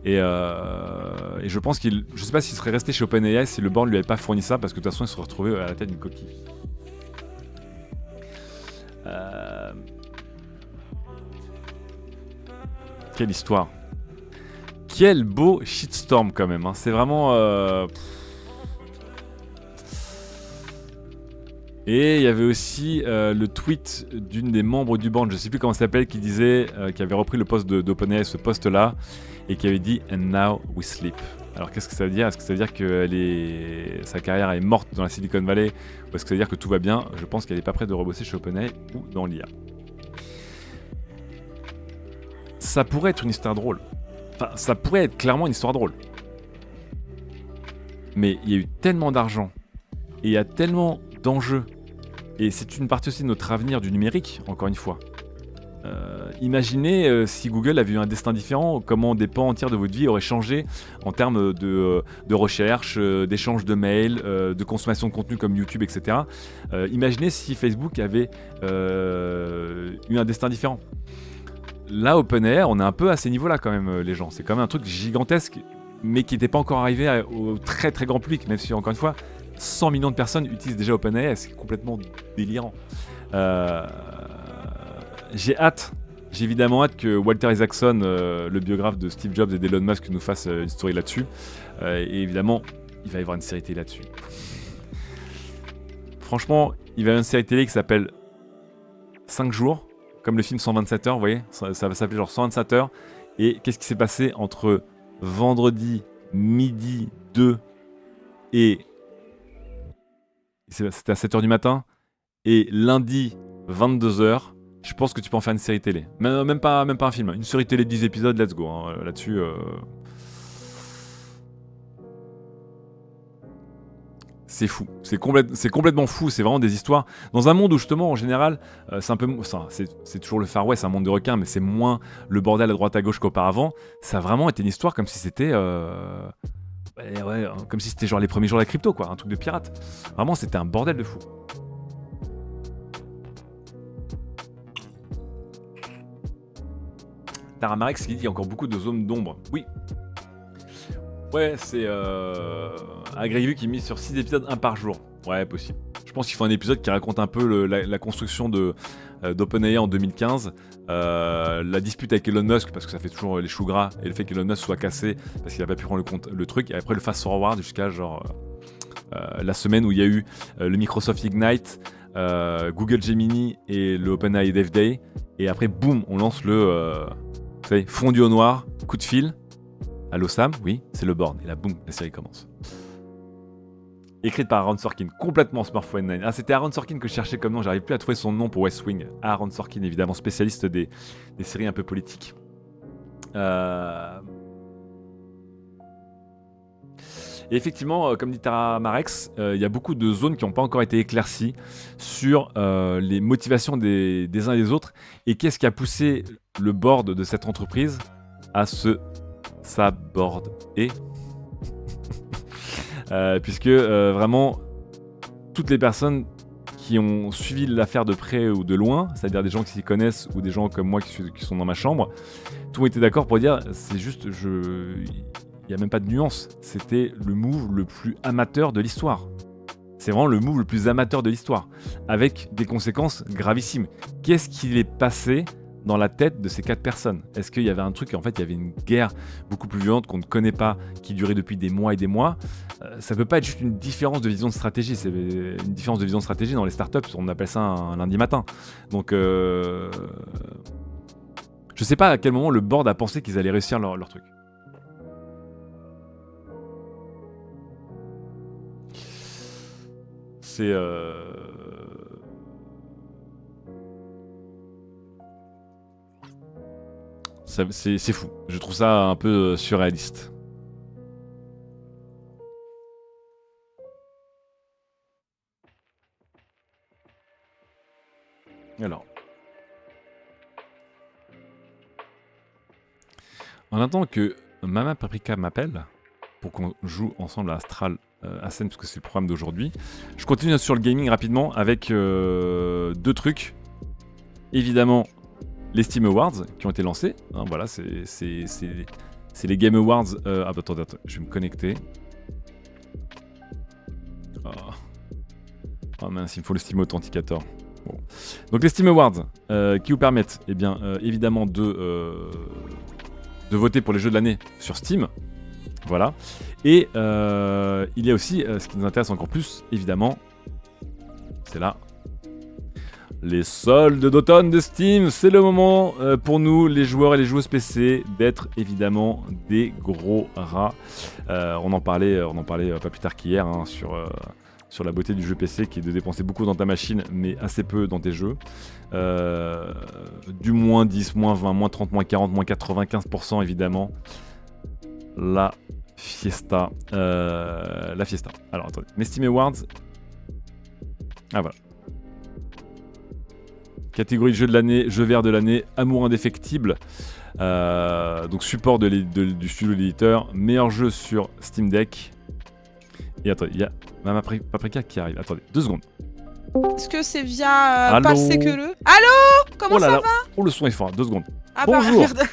Et je pense je ne sais pas s'il serait resté chez OpenAI si le board ne lui avait pas fourni ça, parce que de toute façon il se serait retrouvé à la tête d'une coquille. Quelle histoire. Quel beau shitstorm quand même, hein. C'est vraiment... Et il y avait aussi le tweet d'une des membres du board, je ne sais plus comment ça s'appelle, qui disait, qui avait repris le poste d'OpenAI, ce poste-là, et qui avait dit « And now we sleep ». Alors qu'est-ce que ça veut dire? Est-ce que ça veut dire que sa carrière est morte dans la Silicon Valley, ou est-ce que ça veut dire que tout va bien? Je pense qu'elle n'est pas prête de rebosser chez OpenAI ou dans l'IA. Ça pourrait être une histoire drôle. Enfin, ça pourrait être clairement une histoire drôle. Mais il y a eu tellement d'argent, et il y a tellement d'enjeux, et c'est une partie aussi de notre avenir du numérique, encore une fois. Imaginez si Google avait eu un destin différent, comment des pans entiers de votre vie auraient changé en termes de recherche, d'échange de mails, de consommation de contenu comme YouTube, etc. Imaginez si Facebook avait eu un destin différent. Là, OpenAI, on est un peu à ces niveaux-là quand même, les gens. C'est quand même un truc gigantesque, mais qui n'était pas encore arrivé au très très grand public, même si, encore une fois, 100 millions de personnes utilisent déjà OpenAI, c'est complètement délirant. J'ai évidemment hâte que Walter Isaacson, le biographe de Steve Jobs et d'Elon Musk, nous fasse une story là-dessus. Et évidemment, il va y avoir une série télé là-dessus. Franchement, il va y avoir une série télé qui s'appelle 5 jours, comme le film 127 heures, vous voyez, ça va s'appeler genre 127 heures. Et qu'est-ce qui s'est passé entre vendredi midi 2 et c'était à 7h du matin et lundi 22h? Je pense que tu peux en faire une série télé. Même pas un film, une série télé de 10 épisodes, let's go. Hein. Là-dessus. C'est fou, c'est complètement fou, c'est vraiment des histoires. Dans un monde où justement, en général, c'est un peu, c'est toujours le Far West, un monde de requins, mais c'est moins le bordel à droite à gauche qu'auparavant. Ça a vraiment été une histoire comme si c'était, comme si c'était genre les premiers jours de la crypto, quoi, un truc de pirate. Vraiment, c'était un bordel de fou. Taramarex qui dit qu'il y a encore beaucoup de zones d'ombre. Oui. Ouais, c'est Agrivu qui mise sur 6 épisodes, 1 par jour. Ouais, possible. Je pense qu'il faut un épisode qui raconte un peu la construction d'OpenAI en 2015, la dispute avec Elon Musk, parce que ça fait toujours les choux gras, et le fait qu'Elon Musk soit cassé parce qu'il n'a pas pu prendre le truc, et après le fast-forward jusqu'à genre la semaine où il y a eu le Microsoft Ignite, Google Gemini et le OpenAI Dev Day, et après, boum, on lance le vous savez, fondu au noir, coup de fil. Allô Sam, oui, c'est le board. Et là, boum, la série commence. Écrite par Aaron Sorkin, complètement Smurf 9. Ah, c'était Aaron Sorkin que je cherchais comme nom, j'arrive plus à trouver son nom pour West Wing. Aaron Sorkin, évidemment, spécialiste des séries un peu politiques. Et effectivement, comme dit Tara Marex, il y a beaucoup de zones qui n'ont pas encore été éclaircies sur les motivations des uns et des autres. Et qu'est-ce qui a poussé le board de cette entreprise à se saborder puisque vraiment toutes les personnes qui ont suivi l'affaire de près ou de loin, c'est-à-dire des gens qui s'y connaissent ou des gens comme moi qui sont dans ma chambre, tout le monde était d'accord pour dire c'est juste, il n'y a même pas de nuance, c'était le move le plus amateur de l'histoire. C'est vraiment le move le plus amateur de l'histoire, avec des conséquences gravissimes. Qu'est-ce qu'il est passé dans la tête de ces 4 personnes? Est-ce qu'il y avait un truc, en fait il y avait une guerre beaucoup plus violente qu'on ne connaît pas, qui durait depuis des mois et des mois? Ça peut pas être juste une différence de vision de stratégie, c'est une différence de vision de stratégie dans les startups, on appelle ça un lundi matin. Donc je sais pas à quel moment le board a pensé qu'ils allaient réussir leur truc. C'est c'est fou. Je trouve ça un peu surréaliste. Alors. En attendant que Mama Paprika m'appelle pour qu'on joue ensemble à Astral Ascent, parce que c'est le programme d'aujourd'hui, je continue sur le gaming rapidement avec 2 trucs. Évidemment, les Steam Awards qui ont été lancés. Hein, voilà, c'est les Game Awards. Attends, je vais me connecter. Oh mince, il me faut le Steam Authenticator. Bon. Donc les Steam Awards qui vous permettent, eh bien, évidemment, de voter pour les jeux de l'année sur Steam. Voilà. Et il y a aussi, ce qui nous intéresse encore plus, évidemment, c'est là. Les soldes d'automne de Steam, c'est le moment pour nous, les joueurs et les joueuses PC, d'être évidemment des gros rats. On en parlait pas plus tard qu'hier hein, sur la beauté du jeu PC qui est de dépenser beaucoup dans ta machine mais assez peu dans tes jeux. Du moins 10, moins 20, moins 30, moins 40, moins 95% évidemment. La fiesta. Alors attendez, mes Steam Awards. Ah voilà. Catégorie de jeu de l'année, jeu vert de l'année, amour indéfectible. Donc support du studio de l'éditeur, meilleur jeu sur Steam Deck. Et attendez, il y a Mama Paprika qui arrive. Attendez, 2 secondes. Est-ce que c'est via pas le séqueleux? Allô? Comment ça va? Oh, le son est fort, 2 secondes. Ah bonjour. bah merde.